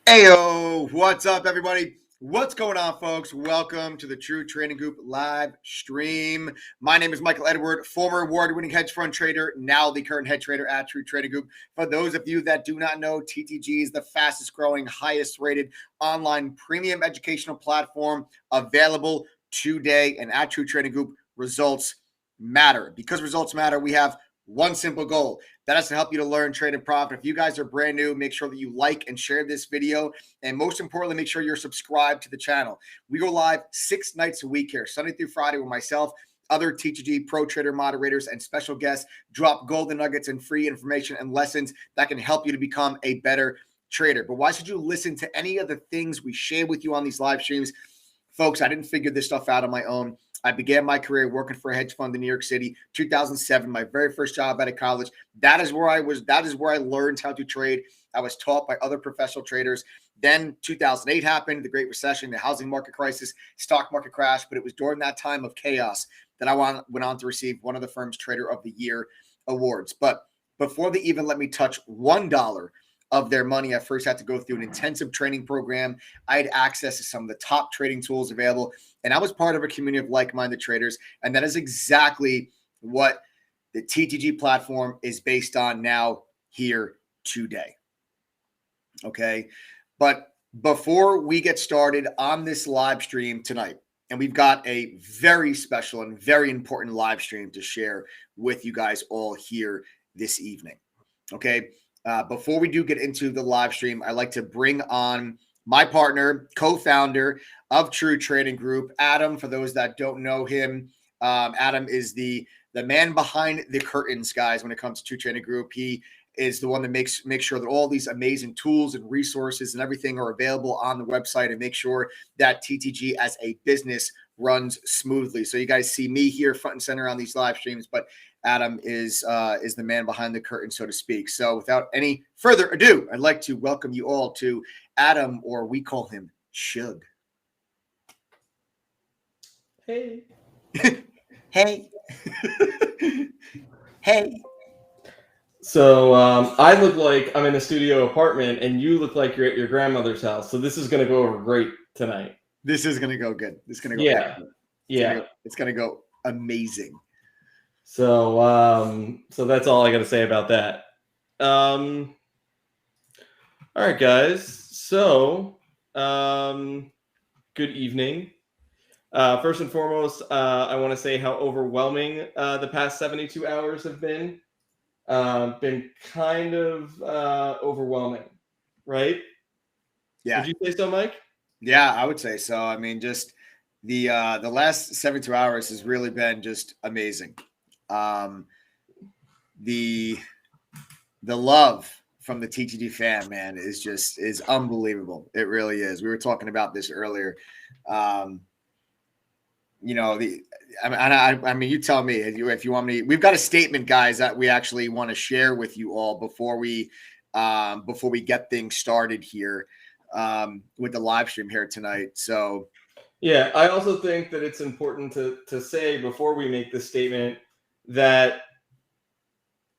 Heyo, what's up, everybody? What's going on, folks? Welcome to the True Trading Group live stream. My name is Michael Edward, former award-winning hedge fund trader, now the current head trader at True Trading Group. For those of you that do not know, TTG is the fastest-growing, highest-rated online premium educational platform available today. And at True Trading Group, results matter. Because results matter, we have one simple goal. That is to help you to learn, trade, and profit. If you guys are brand new, make sure that you like and share this video. And most importantly, make sure you're subscribed to the channel. We go live 6 nights a week here, Sunday through Friday, with myself, other TTG Pro Trader moderators, and special guests drop golden nuggets and free information and lessons that can help you to become a better trader. But why should you listen to any of the things we share with you on these live streams? Folks, I didn't figure this stuff out on my own. I began my career working for a hedge fund in New York City, 2007, my very first job out of college. That is where I was. That is where I learned how to trade. I was taught by other professional traders. Then 2008 happened, the Great Recession, the housing market crisis, stock market crash. But it was during that time of chaos that I went on to receive one of the firm's Trader of the Year awards. But before they even let me touch $1 of their money, I first had to go through an intensive training program. I had access to some of the top trading tools available, and I was part of a community of like-minded traders. And that is exactly what the TTG platform is based on now here today. Okay. But before we get started on this live stream tonight, and we've got a very special and very important live stream to share with you guys all here this evening. Okay. Before we do get into the live stream, I'd like to bring on my partner, co-founder of True Trading Group, Adam. For those that don't know him, Adam is the man behind the curtains, guys, when it comes to True Trading Group. He is the one that makes sure that all these amazing tools and resources and everything are available on the website, and make sure that TTG as a business runs smoothly. So you guys see me here front and center on these live streams, but Adam is the man behind the curtain, so to speak. So without any further ado, I'd like to welcome you all to Adam, or we call him SUGE. Hey. Hey. Hey. So I look like I'm in a studio apartment, and you look like you're at your grandmother's house. So this is going to go over great tonight. This is going to go good. This is going to go excellent. It's going to go amazing. So so that's all I got to say about that. All right, guys. So good evening. First and foremost, I want to say how overwhelming the past 72 hours have been. Been kind of overwhelming, right? Yeah. Would you say so, Mike? Yeah, I would say so. I mean, just the last 72 hours has really been just amazing. The love from the TTG fan, man, is unbelievable. It really is. We were talking about this earlier. You know, I mean, you tell me if you want me. We've got a statement, guys, that we actually want to share with you all before we get things started here with the live stream here tonight. So, yeah, I also think that it's important to say before we make this statement that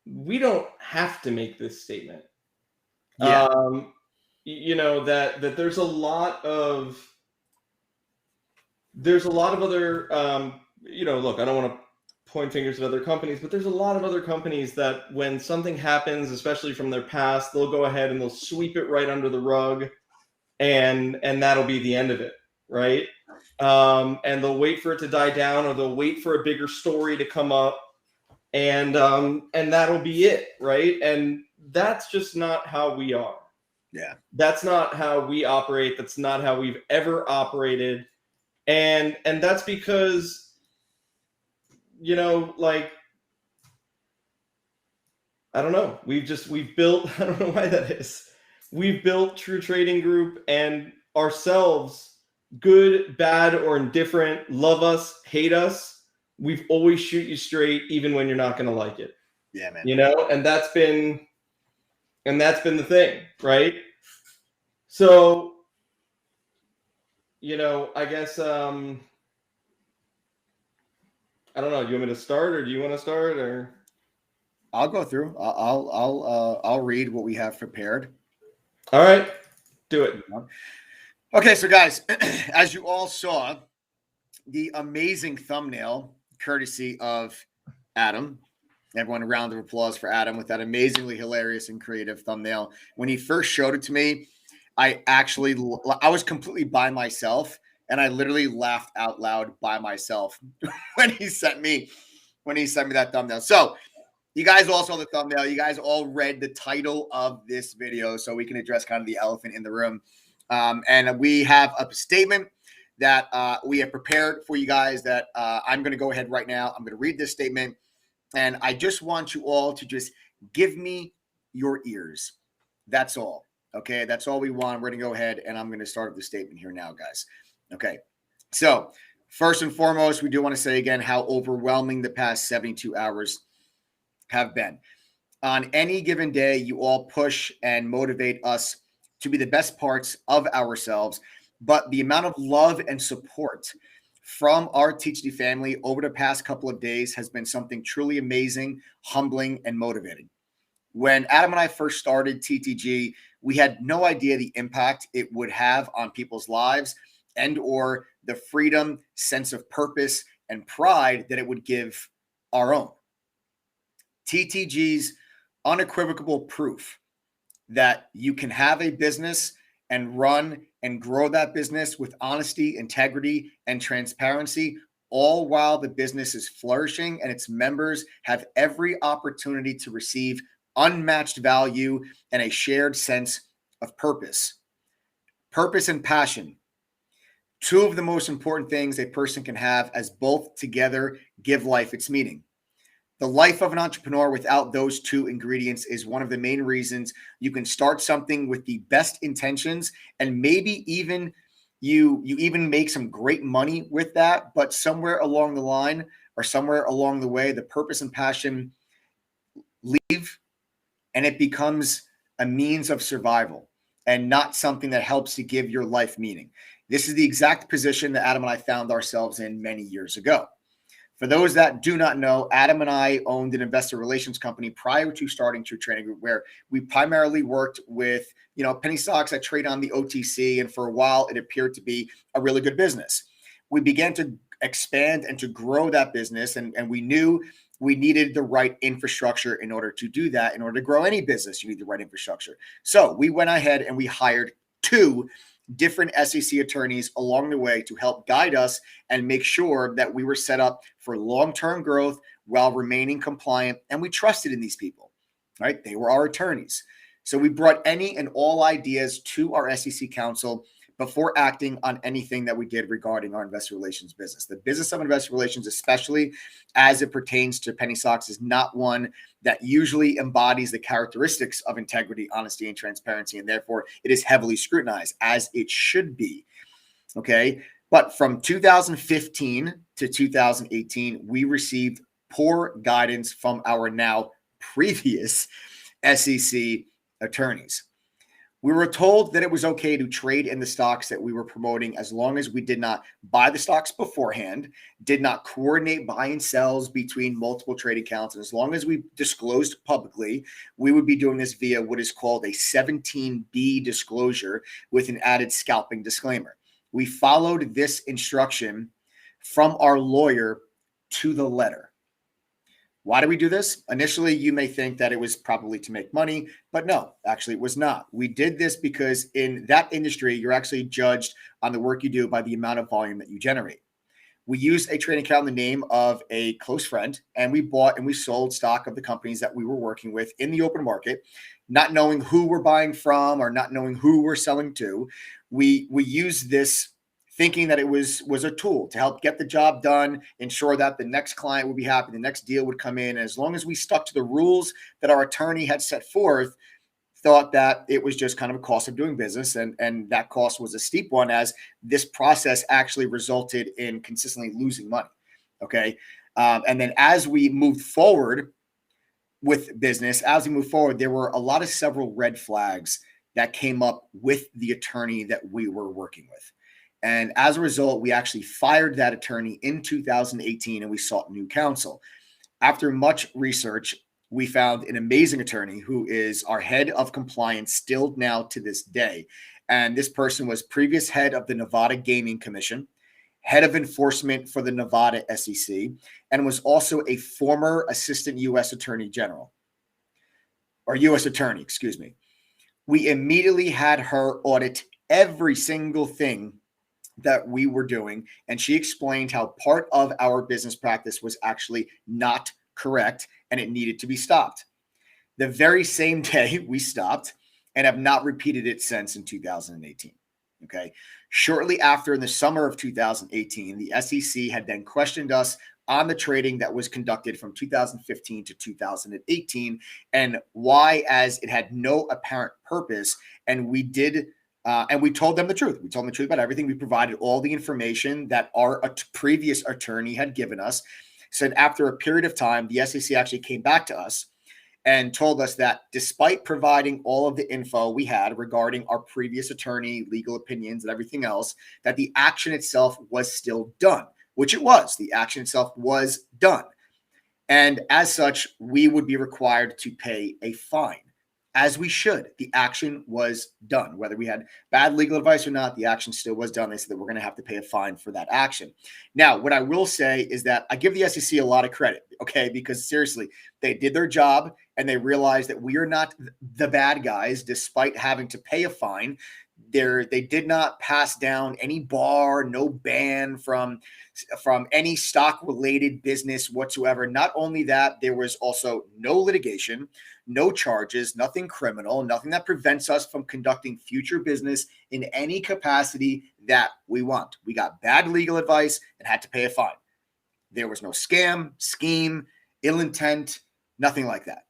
we don't have to make this statement. Yeah. You know, that there's a lot of other, you know, look, I don't want to point fingers at other companies, but there's a lot of other companies that when something happens, especially from their past, they'll go ahead and they'll sweep it right under the rug, and that'll be the end of it, right? And they'll wait for it to die down, or they'll wait for a bigger story to come up, and that'll be it, right? And that's just not how we are. Yeah. That's not how we operate. That's not how we've ever operated. And that's because, you know, like, I don't know. We've built, I don't know why that is. We've built True Trading Group and ourselves, good, bad, or indifferent, love us, hate us. We've always shoot you straight, even when you're not going to like it. Yeah, man. You know, and that's been the thing, right? So, you know, I guess, I don't know. Do you want me to start, or do you want to start, or? I'll go through. I'll read what we have prepared. All right. Do it. Okay, so guys, as you all saw, the amazing thumbnail, courtesy of Adam. Everyone, a round of applause for Adam with that amazingly hilarious and creative thumbnail. When he first showed it to me, I was completely by myself, and I literally laughed out loud by myself when he sent me that thumbnail. So you guys all saw the thumbnail. You guys all read the title of this video, so we can address kind of the elephant in the room. And we have a statement that we have prepared for you guys that I'm going to go ahead right now. I'm going to read this statement, and I just want you all to just give me your ears. That's all. Okay, that's all we want. We're going to go ahead, and I'm going to start the statement here now, guys. Okay, so first and foremost, we do want to say again how overwhelming the past 72 hours have been. On any given day, you all push and motivate us to be the best parts of ourselves, but the amount of love and support from our TTG family over the past couple of days has been something truly amazing, humbling, and motivating. When Adam and I first started TTG, we had no idea the impact it would have on people's lives and or the freedom, sense of purpose, and pride that it would give our own. TTG's unequivocal proof that you can have a business and run and grow that business with honesty, integrity, and transparency, all while the business is flourishing and its members have every opportunity to receive unmatched value and a shared sense of purpose. Purpose and passion, two of the most important things a person can have, as both together give life its meaning. The life of an entrepreneur without those two ingredients is one of the main reasons you can start something with the best intentions, and maybe even you even make some great money with that, but somewhere along the line or somewhere along the way, the purpose and passion leave, and it becomes a means of survival and not something that helps to give your life meaning. This is the exact position that Adam and I found ourselves in many years ago. For those that do not know, Adam and I owned an investor relations company prior to starting True Trading Group, where we primarily worked with, penny stocks that trade on the OTC. And for a while, it appeared to be a really good business. We began to expand and to grow that business. And we knew we needed the right infrastructure in order to do that. In order to grow any business, you need the right infrastructure. So we went ahead and we hired 2 different SEC attorneys along the way to help guide us and make sure that we were set up for long-term growth while remaining compliant. And we trusted in these people, right? They were our attorneys. So we brought any and all ideas to our SEC counsel before acting on anything that we did regarding our investor relations business. The business of investor relations, especially as it pertains to penny stocks, is not one that usually embodies the characteristics of integrity, honesty, and transparency, and therefore it is heavily scrutinized, as it should be. Okay, but from 2015 to 2018, we received poor guidance from our now previous SEC attorneys. We were told that it was okay to trade in the stocks that we were promoting as long as we did not buy the stocks beforehand, did not coordinate buy and sells between multiple trading accounts, and as long as we disclosed publicly, we would be doing this via what is called a 17B disclosure with an added scalping disclaimer. We followed this instruction from our lawyer to the letter. Why do we do this? Initially, you may think that it was probably to make money, but no, actually it was not. We did this because in that industry, you're actually judged on the work you do by the amount of volume that you generate. We used a trading account in the name of a close friend, and we bought and we sold stock of the companies that we were working with in the open market, not knowing who we're buying from or not knowing who we're selling to. We used this thinking that it was a tool to help get the job done, ensure that the next client would be happy, the next deal would come in. And as long as we stuck to the rules that our attorney had set forth, thought that it was just kind of a cost of doing business. And that cost was a steep one, as this process actually resulted in consistently losing money. Okay. And then as we moved forward with business, there were several red flags that came up with the attorney that we were working with. And as a result, we actually fired that attorney in 2018 and we sought new counsel. After much research, we found an amazing attorney who is our head of compliance still now to this day. And this person was previous head of the Nevada Gaming Commission, head of enforcement for the Nevada SEC, and was also a former assistant U.S. Attorney General, or U.S. Attorney, excuse me. We immediately had her audit every single thing that we were doing, and she explained how part of our business practice was actually not correct and it needed to be stopped. The very same day we stopped and have not repeated it since in 2018. Okay. Shortly after, in the summer of 2018, the SEC had then questioned us on the trading that was conducted from 2015 to 2018 and why, as it had no apparent purpose. And we did, and we told them the truth. We told them the truth about everything. We provided all the information that our previous attorney had given us. Said after a period of time, the SEC actually came back to us and told us that despite providing all of the info we had regarding our previous attorney, legal opinions, and everything else, that the action itself was still done, which it was. The action itself was done. And as such, we would be required to pay a fine, as we should. The action was done. Whether we had bad legal advice or not, the action still was done. They said that we're going to have to pay a fine for that action. Now, what I will say is that I give the SEC a lot of credit, okay, because seriously, they did their job and they realized that we are not the bad guys, despite having to pay a fine. They did not pass down any bar, no ban from any stock-related business whatsoever. Not only that, there was also no litigation, no charges, nothing criminal, nothing that prevents us from conducting future business in any capacity that we want. We got bad legal advice and had to pay a fine. There was no scam, scheme, ill intent, nothing like that.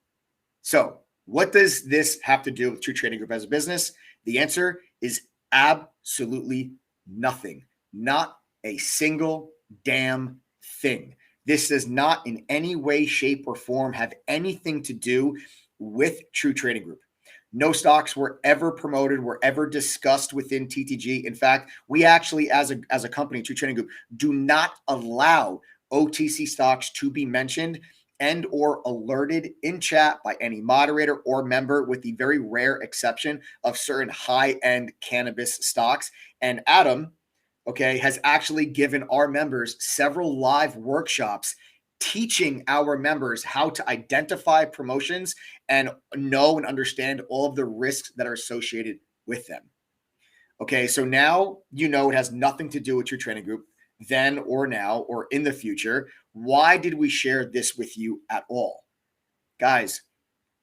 So what does this have to do with True Trading Group as a business? The answer is absolutely nothing. Not a single damn thing. This does not in any way, shape, or form have anything to do with True Trading Group. No stocks were ever promoted, were ever discussed within TTG. In fact, we actually, as a company, True Trading Group, do not allow OTC stocks to be mentioned and or alerted in chat by any moderator or member, with the very rare exception of certain high-end cannabis stocks. And Adam, okay, has actually given our members several live workshops teaching our members how to identify promotions and know and understand all of the risks that are associated with them. Okay, so now you know it has nothing to do with your trading group then or now or in the future. Why did we share this with you at all? Guys,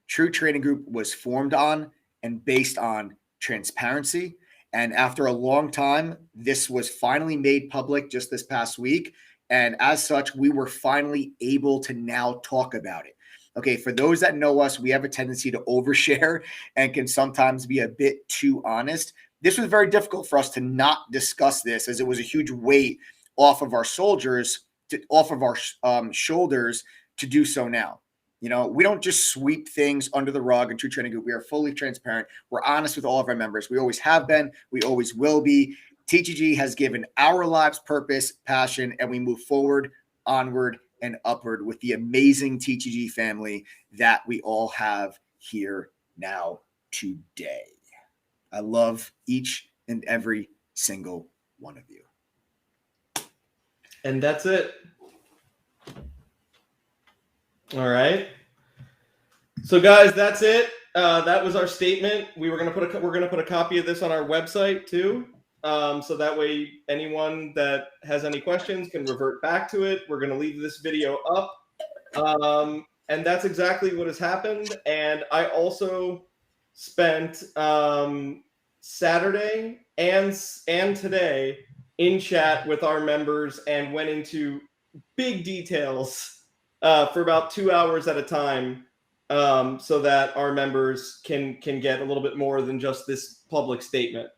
True Trading Group was formed on and based on transparency. And after a long time, this was finally made public just this past week. And as such, we were finally able to now talk about it. Okay, for those that know us, we have a tendency to overshare and can sometimes be a bit too honest. This was very difficult for us to not discuss this, as it was a huge weight off of our shoulders to do so now. You know, we don't just sweep things under the rug in True Trading Group. We are fully transparent. We're honest with all of our members. We always have been. We always will be. TTG has given our lives purpose, passion, and we move forward, onward, and upward with the amazing TTG family that we all have here now today. I love each and every single one of you. And that's it. All right. So guys, that's it. That was our statement. We're gonna put a copy of this on our website too. So that way anyone that has any questions can revert back to it. We're gonna leave this video up. And that's exactly what has happened. And I also spent Saturday and today in chat with our members and went into big details for about 2 hours at a time, so that our members can get a little bit more than just this public statement.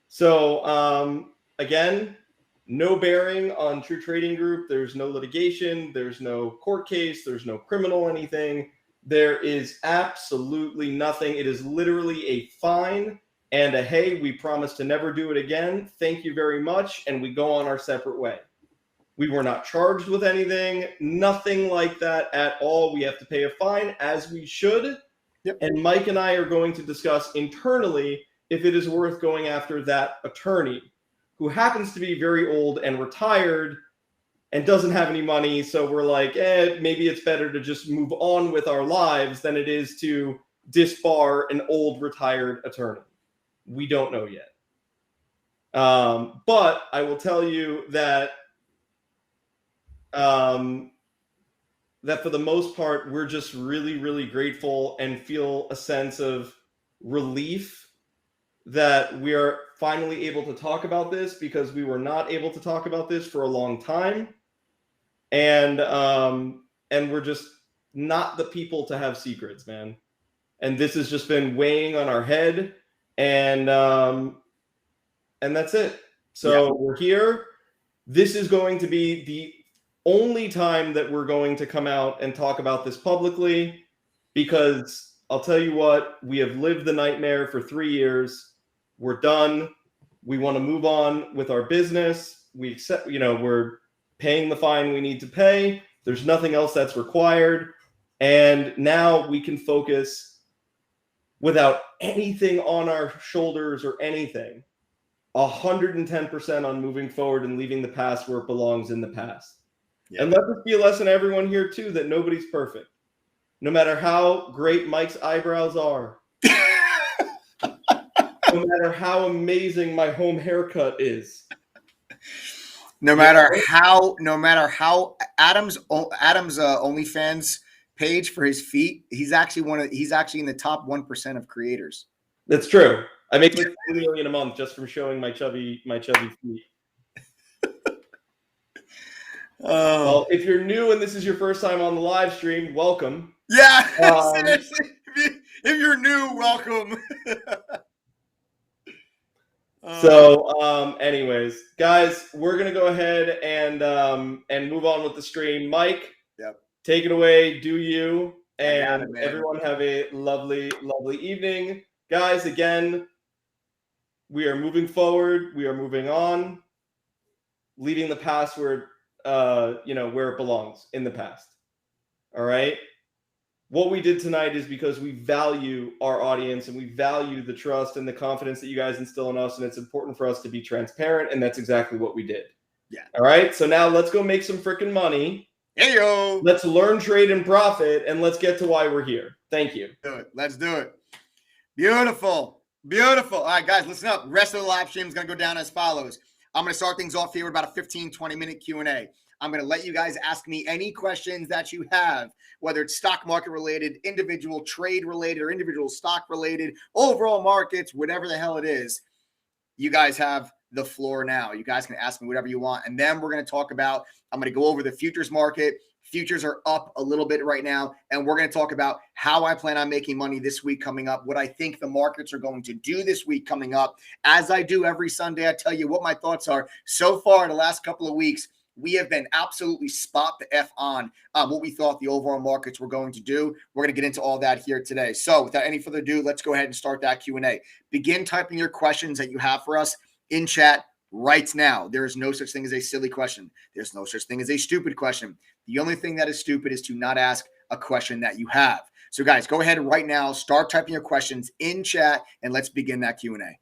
So again, no bearing on True Trading Group. There's no litigation. There's no court case. There's no criminal anything. There is absolutely nothing. It is literally a fine and a, hey, we promise to never do it again. Thank you very much. And we go on our separate way. We were not charged with anything, nothing like that at all. We have to pay a fine, as we should. Yep. And Mike and I are going to discuss internally if it is worth going after that attorney who happens to be very old and retired and doesn't have any money. So we're like, maybe it's better to just move on with our lives than it is to disbar an old retired attorney. We don't know yet. But I will tell you that that for the most part, we're just really, really grateful and feel a sense of relief that we are finally able to talk about this, because we were not able to talk about this for a long time. And we're just not the people to have secrets, man. And this has just been weighing on our head, and that's it. So we're here. This is going to be the only time that we're going to come out and talk about this publicly, because I'll tell you what, we have lived the nightmare for 3 years. We're done. We want to move on with our business. We accept, we're paying the fine we need to pay. There's nothing else that's required. And now we can focus without anything on our shoulders or anything, 110% on moving forward and leaving the past where it belongs, in the past. Yeah. And let this be a lesson to everyone here too, that nobody's perfect. No matter how great Mike's eyebrows are, no matter how amazing my home haircut is, no matter how Adam's OnlyFans page for his feet, he's actually in the top 1% of creators. That's true. I make like $2 million a month just from showing my chubby feet. Well, if you're new and this is your first time on the live stream, welcome. Yeah, seriously. If you're new, welcome. Anyways, guys, we're gonna go ahead and move on with the stream. Mike, take it away. Do you? And everyone have a lovely, lovely evening, guys. Again, we are moving forward. We are moving on, leaving the past where where it belongs, in the past. All right. What we did tonight is because we value our audience and we value the trust and the confidence that you guys instill in us. And it's important for us to be transparent. And that's exactly what we did. Yeah. All right. So now let's go make some freaking money. Hey, yo. Let's learn, trade, and profit. And let's get to why we're here. Thank you. Let's do it. Beautiful. Beautiful. All right, guys, listen up. The rest of the live stream is going to go down as follows. I'm going to start things off here with about a 15, 20-minute Q&A. I'm going to let you guys ask me any questions that you have, whether it's stock market related, individual trade related, or individual stock related, overall markets, whatever the hell it is. You guys have the floor now. You guys can ask me whatever you want. And then we're going to talk about, I'm going to go over the futures market. Futures are up a little bit right now. And we're going to talk about how I plan on making money this week coming up, what I think the markets are going to do this week coming up. As I do every Sunday, I tell you what my thoughts are. So far in the last couple of weeks, we have been absolutely spot the F on what we thought the overall markets were going to do. We're going to get into all that here today. So without any further ado, let's go ahead and start that Q&A. Begin typing your questions that you have for us in chat right now. There is no such thing as a silly question. There's no such thing as a stupid question. The only thing that is stupid is to not ask a question that you have. So guys, go ahead right now, start typing your questions in chat, and let's begin that Q&A.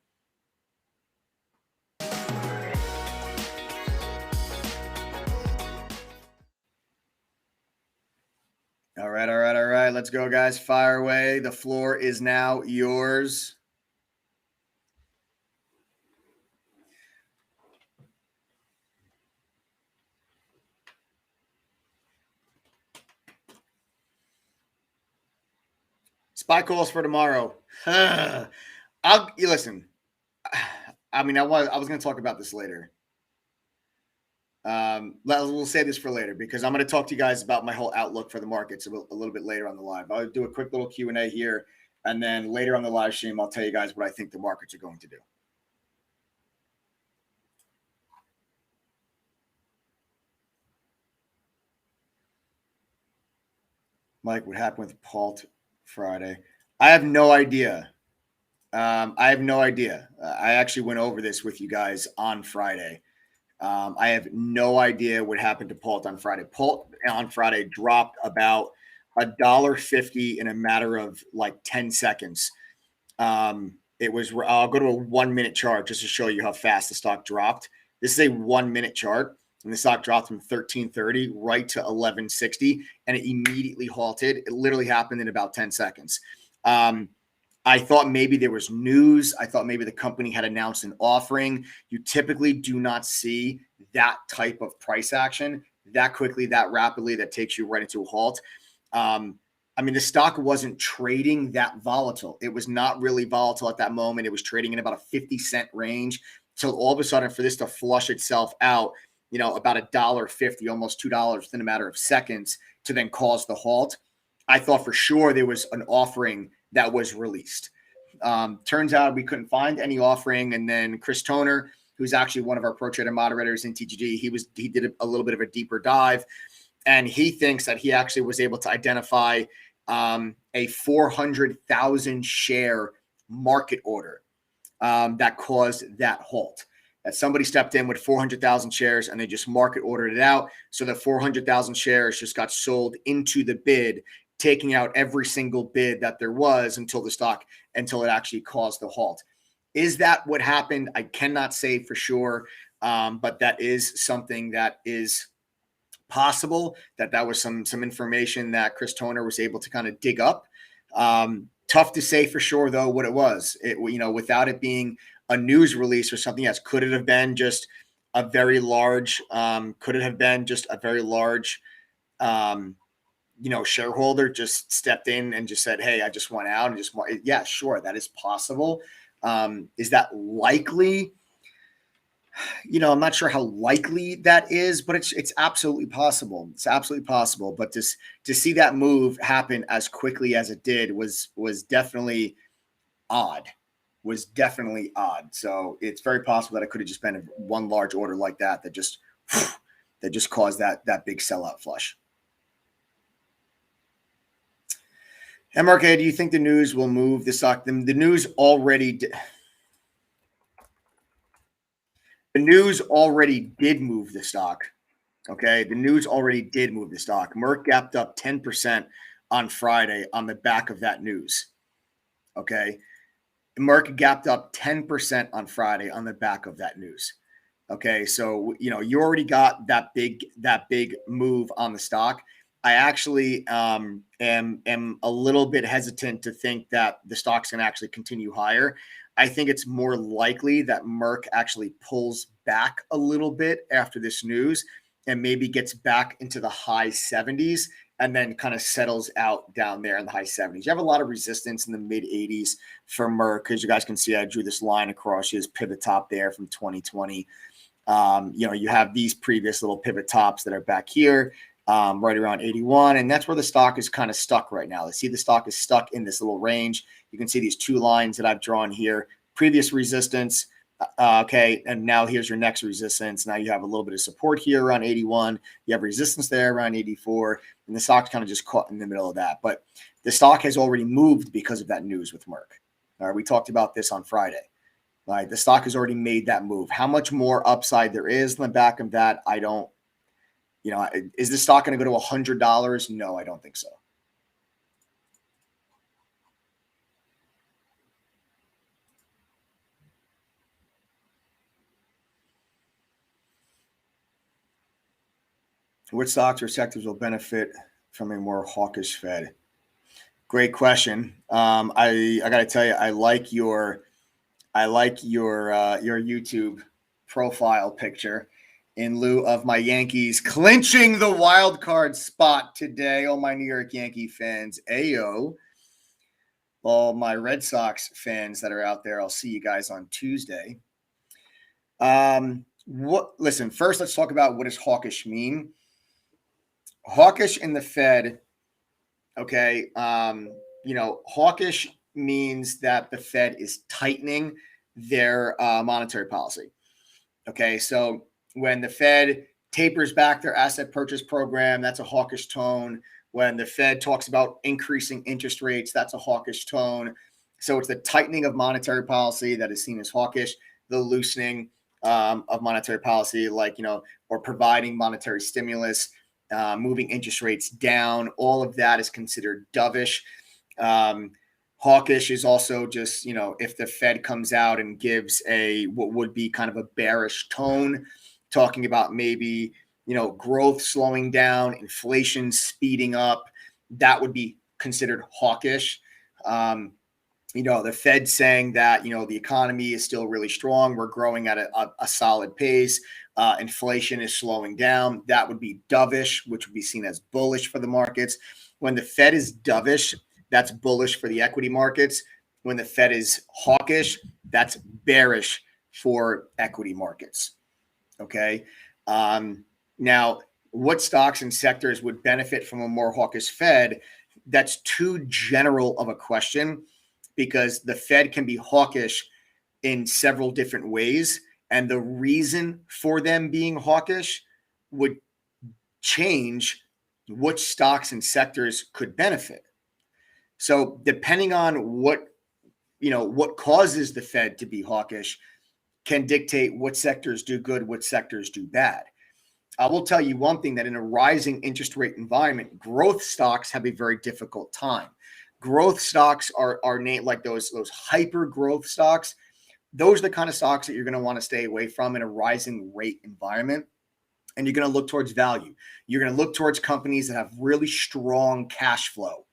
All right. Let's go, guys. Fire away. The floor is now yours. Spy calls for tomorrow. Listen. I mean, I was going to talk about this later. We'll say this for later because I'm going to talk to you guys about my whole outlook for the markets a little bit later on the live. I'll do a quick little Q&A here, and then later on the live stream, I'll tell you guys what I think the markets are going to do. Mike, what happened with Paul Friday? I have no idea. I actually went over this with you guys on Friday. I have no idea what happened to Paul on Friday. Paul on Friday dropped about $1.50 in a matter of like 10 seconds. I'll go to a 1 minute chart just to show you how fast the stock dropped. This is a 1 minute chart, and the stock dropped from 1330 right to 1160, and it immediately halted. It literally happened in about 10 seconds. I thought maybe there was news. I thought maybe the company had announced an offering. You typically do not see that type of price action that quickly, that rapidly, that takes you right into a halt. I mean, the stock wasn't trading that volatile. It was not really volatile at that moment. It was trading in about a 50-cent range. So all of a sudden, for this to flush itself out, about $1.50, almost $2 within a matter of seconds, to then cause the halt, I thought for sure there was an offering that was released. Turns out we couldn't find any offering. And then Chris Toner, who's actually one of our pro trader moderators in TTG, he did a little bit of a deeper dive, and he thinks that he actually was able to identify a 400,000 share market order that caused that halt. That somebody stepped in with 400,000 shares and they just market ordered it out. So the 400,000 shares just got sold into the bid, taking out every single bid that there was until it actually caused the halt. Is that what happened? I cannot say for sure, but that is something that is possible. That was some information that Chris Toner was able to kind of dig up. Tough to say for sure though what it was. Without it being a news release or something else, could it have been just a very large? Could it have been just a very large? Shareholder just stepped in and just said, "Hey, I just want out," and just want. Yeah, sure, that is possible. Is that likely? I'm not sure how likely that is, but it's absolutely possible. It's absolutely possible. But to see that move happen as quickly as it did was definitely odd. So it's very possible that it could have just been one large order like that just caused that big sellout flush. MRK, do you think the news will move the stock? The news already did. The news already did move the stock. Okay. The news already did move the stock. Merck gapped up 10% on Friday on the back of that news. Okay. Merck gapped up 10% on Friday on the back of that news. Okay. So, you already got that big move on the stock. I actually am a little bit hesitant to think that the stock's going to actually continue higher. I think it's more likely that Merck actually pulls back a little bit after this news and maybe gets back into the high 70s and then kind of settles out down there in the high 70s. You have a lot of resistance in the mid 80s for Merck, because you guys can see I drew this line across his pivot top there from 2020. You have these previous little pivot tops that are back here. Right around 81. And that's where the stock is kind of stuck right now. Let's see, the stock is stuck in this little range. You can see these two lines that I've drawn here. Previous resistance. Okay. And now here's your next resistance. Now you have a little bit of support here around 81. You have resistance there around 84. And the stock's kind of just caught in the middle of that. But the stock has already moved because of that news with Merck. All right. We talked about this on Friday. All right. The stock has already made that move. How much more upside there is in the back of that, I don't. Is the stock going to go to $100? No, I don't think so. What stocks or sectors will benefit from a more hawkish Fed? Great question. I got to tell you, I like your YouTube profile picture in lieu of my Yankees clinching the wild card spot today. All my New York Yankee fans, ayo. All my Red Sox fans that are out there, I'll see you guys on Tuesday. Listen, first let's talk about what does hawkish mean. Hawkish in the Fed, okay, hawkish means that the Fed is tightening their monetary policy. Okay, so when the Fed tapers back their asset purchase program, that's a hawkish tone. When the Fed talks about increasing interest rates, that's a hawkish tone. So it's the tightening of monetary policy that is seen as hawkish, the loosening of monetary policy, or providing monetary stimulus, moving interest rates down. All of that is considered dovish. Hawkish is also just, if the Fed comes out and gives what would be kind of a bearish tone, talking about maybe, growth slowing down, inflation speeding up, that would be considered hawkish. The Fed saying that, the economy is still really strong. We're growing at a solid pace. Inflation is slowing down. That would be dovish, which would be seen as bullish for the markets. When the Fed is dovish, that's bullish for the equity markets. When the Fed is hawkish, that's bearish for equity markets. Okay. Now, what stocks and sectors would benefit from a more hawkish Fed? That's too general of a question, because the Fed can be hawkish in several different ways. And the reason for them being hawkish would change which stocks and sectors could benefit. So depending on what causes the Fed to be hawkish can dictate what sectors do good, what sectors do bad. I will tell you one thing, that in a rising interest rate environment, growth stocks have a very difficult time. Growth stocks are named like those hyper growth stocks. Those are the kind of stocks that you're going to want to stay away from in a rising rate environment. And you're going to look towards value. You're going to look towards companies that have really strong cash flow.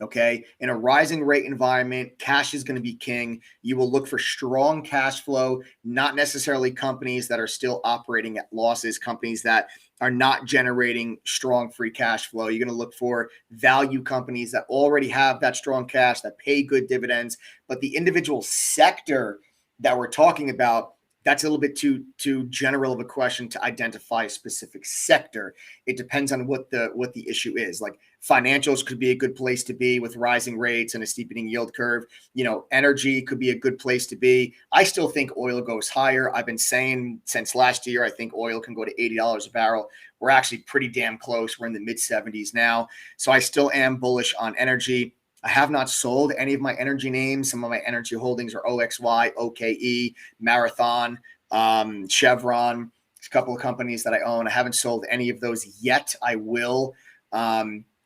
Okay. In a rising rate environment, cash is going to be king. You will look for strong cash flow, not necessarily companies that are still operating at losses, companies that are not generating strong free cash flow. You're going to look for value companies that already have that strong cash, that pay good dividends. But the individual sector that we're talking about, that's a little bit too general of a question to identify a specific sector. It depends on what the issue is. Like financials could be a good place to be with rising rates and a steepening yield curve. Energy could be a good place to be. I still think oil goes higher. I've been saying since last year, I think oil can go to $80 a barrel. We're actually pretty damn close. We're in the mid 70s now. So I still am bullish on energy. I have not sold any of my energy names. Some of my energy holdings are OXY, OKE, Marathon, Chevron. There's a couple of companies that I own. I haven't sold any of those yet. I will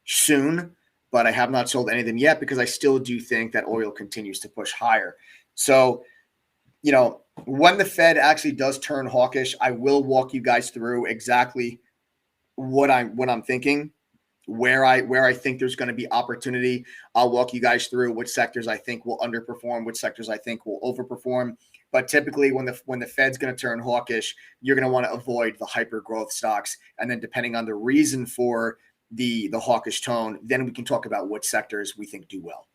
soon, but I have not sold any of them yet because I still do think that oil continues to push higher. So, when the Fed actually does turn hawkish, I will walk you guys through exactly what I'm thinking. Where I think there's going to be opportunity. I'll walk you guys through what sectors I think will underperform, which sectors I think will overperform. But typically when the Fed's going to turn hawkish, you're going to want to avoid the hyper growth stocks. And then depending on the reason for the hawkish tone, then we can talk about what sectors we think do well.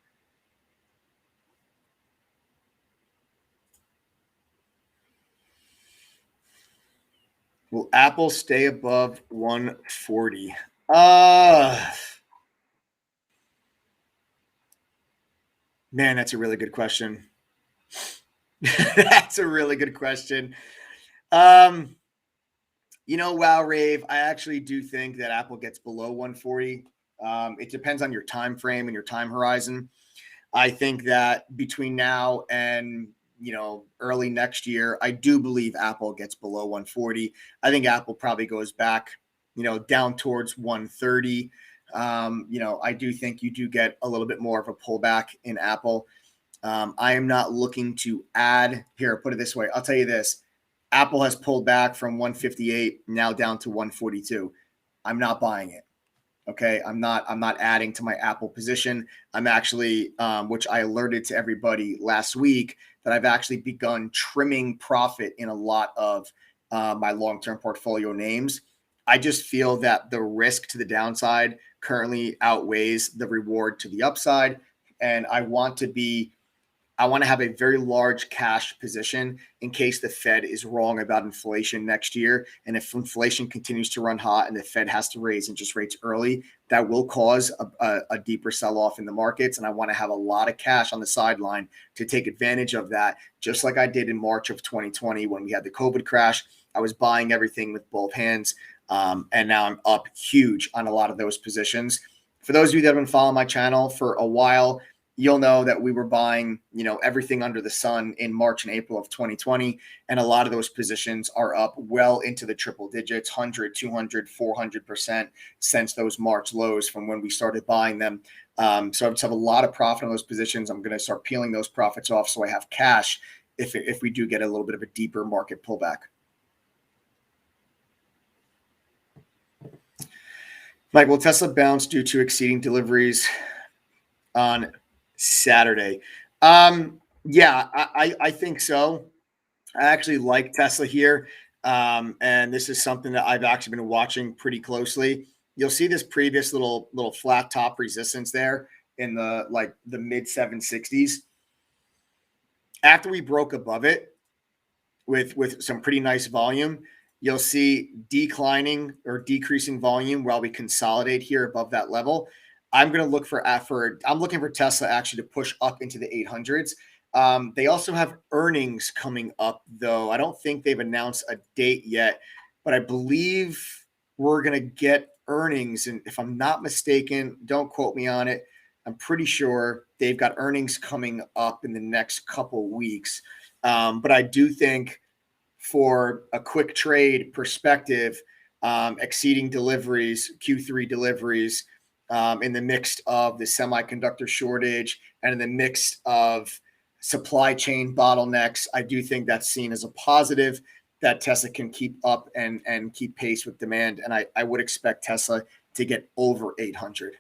Will Apple stay above 140? Man, that's a really good question. That's a really good question. Wow, Rave, I actually do think that Apple gets below 140. It depends on your time frame and your time horizon. I think that between now and early next year, I do believe Apple gets below 140. I think Apple probably goes back, down towards 130. I do think you do get a little bit more of a pullback in Apple. I am not looking to add here. Put it this way. I'll tell you this. Apple has pulled back from 158 now down to 142. I'm not buying it. Okay. I'm not adding to my Apple position. I'm actually, which I alerted to everybody last week, that I've actually begun trimming profit in a lot of my long-term portfolio names. I just feel that the risk to the downside currently outweighs the reward to the upside. And I want to have a very large cash position in case the Fed is wrong about inflation next year. And if inflation continues to run hot and the Fed has to raise interest rates early, that will cause a deeper sell-off in the markets. And I want to have a lot of cash on the sideline to take advantage of that, just like I did in March of 2020 when we had the COVID crash. I was buying everything with both hands. And now I'm up huge on a lot of those positions. For those of you that have been following my channel for a while, you'll know that we were buying, everything under the sun in March and April of 2020. And a lot of those positions are up well into the triple digits, 100, 200, 400% since those March lows from when we started buying them. So I just have a lot of profit on those positions. I'm going to start peeling those profits off so I have cash if we do get a little bit of a deeper market pullback. Mike, will Tesla bounce due to exceeding deliveries on Saturday? Yeah, I think so. I actually like Tesla here. And this is something that I've actually been watching pretty closely. You'll see this previous little flat top resistance there in the mid 760s. After we broke above it with some pretty nice volume, you'll see declining or decreasing volume while we consolidate here above that level. I'm going to look I'm looking for Tesla actually to push up into the 800s. They also have earnings coming up, though. I don't think they've announced a date yet, but I believe we're going to get earnings. And if I'm not mistaken, don't quote me on it, I'm pretty sure they've got earnings coming up in the next couple weeks. But I do think for a quick trade perspective, exceeding deliveries, Q3 deliveries, in the mix of the semiconductor shortage and in the mix of supply chain bottlenecks, I do think that's seen as a positive that Tesla can keep up and keep pace with demand. And I would expect Tesla to get over 800.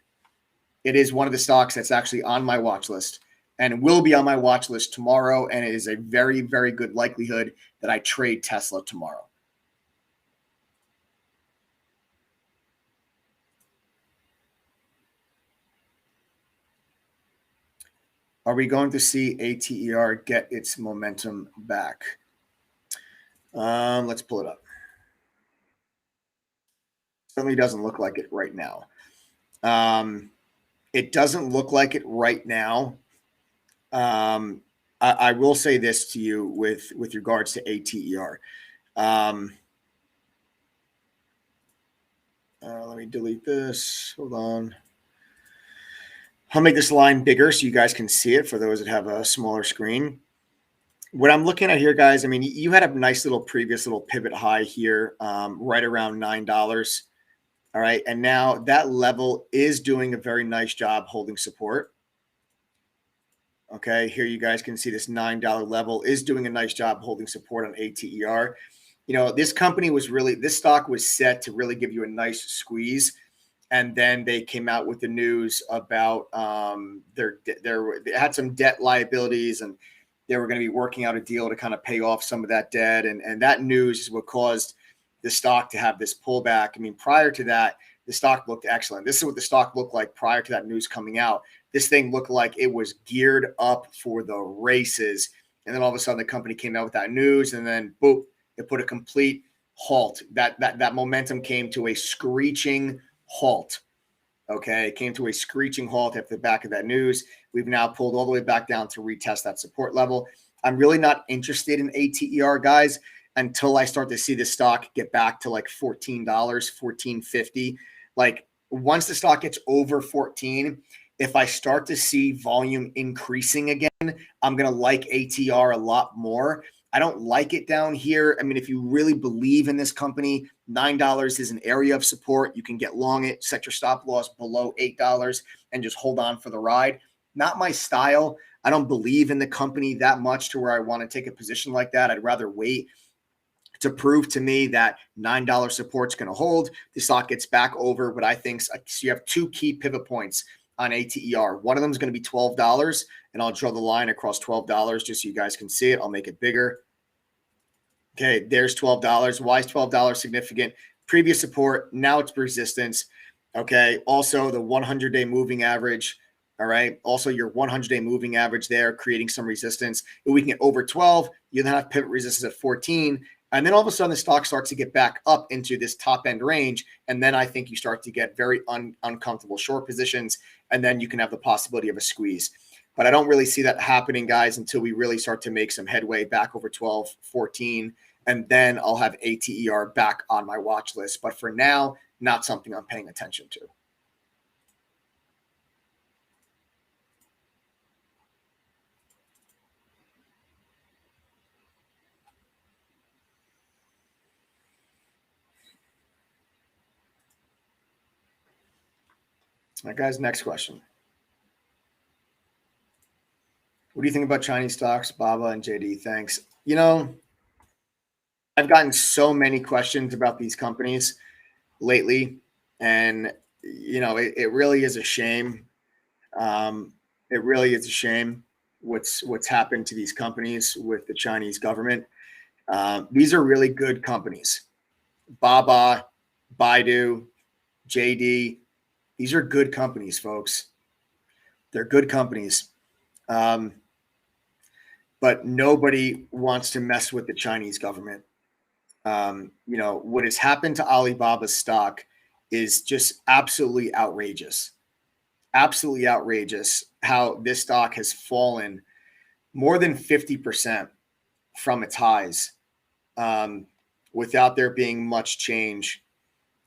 It is one of the stocks that's actually on my watch list and will be on my watch list tomorrow. And it is a very, very good likelihood that I trade Tesla tomorrow. Are we going to see ATER get its momentum back? Let's pull it up. Certainly doesn't look like it right now. It doesn't look like it right now. I will say this to you with regards to ATER. Let me delete this. Hold on. I'll make this line bigger so you guys can see it for those that have a smaller screen. What I'm looking at here, guys, I mean, you had a nice little previous little pivot high here, right around $9. All right. And now that level is doing a very nice job holding support. Okay. Here you guys can see this $9 level is doing a nice job holding support on ATER. You know, this stock was set to really give you a nice squeeze. And then they came out with the news about they had some debt liabilities and they were going to be working out a deal to kind of pay off some of that debt. And that news is what caused the stock to have this pullback. I mean, prior to that, the stock looked excellent. This is what the stock looked like prior to that news coming out. This thing looked like it was geared up for the races. And then all of a sudden the company came out with that news and then boom, it put a complete halt. That momentum came to a screeching halt. Okay, it came to a screeching halt at the back of that news. We've now pulled all the way back down to retest that support level. I'm really not interested in ATER, guys, until I start to see the stock get back to like $14, $14.50. Like once the stock gets over 14, if I start to see volume increasing again, I'm going to like ATR a lot more. I don't like it down here. I mean, if you really believe in this company, $9 is an area of support. You can get long it, set your stop loss below $8 and just hold on for the ride. Not my style. I don't believe in the company that much to where I want to take a position like that. I'd rather wait to prove to me that $9 support's going to hold. The stock gets back over what I think. So you have two key pivot points on ATER. One of them is going to be $12, and I'll draw the line across $12 just so you guys can see it. I'll make it bigger. Okay, there's $12. Why is $12 significant? Previous support, now it's resistance. Okay, also the 100-day moving average. All right, also your 100-day moving average there, creating some resistance. If we can get over 12, you then have pivot resistance at 14. And then all of a sudden the stock starts to get back up into this top end range. And then I think you start to get very uncomfortable short positions. And then you can have the possibility of a squeeze. But I don't really see that happening, guys, until we really start to make some headway back over 12, 14. And then I'll have ATER back on my watch list. But for now, not something I'm paying attention to. All right, guys, next question. What do you think about Chinese stocks, Baba and JD? Thanks. You know, I've gotten so many questions about these companies lately, and it really is a shame. It really is a shame what's happened to these companies with the Chinese government. These are really good companies. Baba, Baidu, JD. These are good companies, folks. They're good companies. But nobody wants to mess with the Chinese government. What has happened to Alibaba's stock is just absolutely outrageous. Absolutely outrageous how this stock has fallen more than 50% from its highs, without there being much change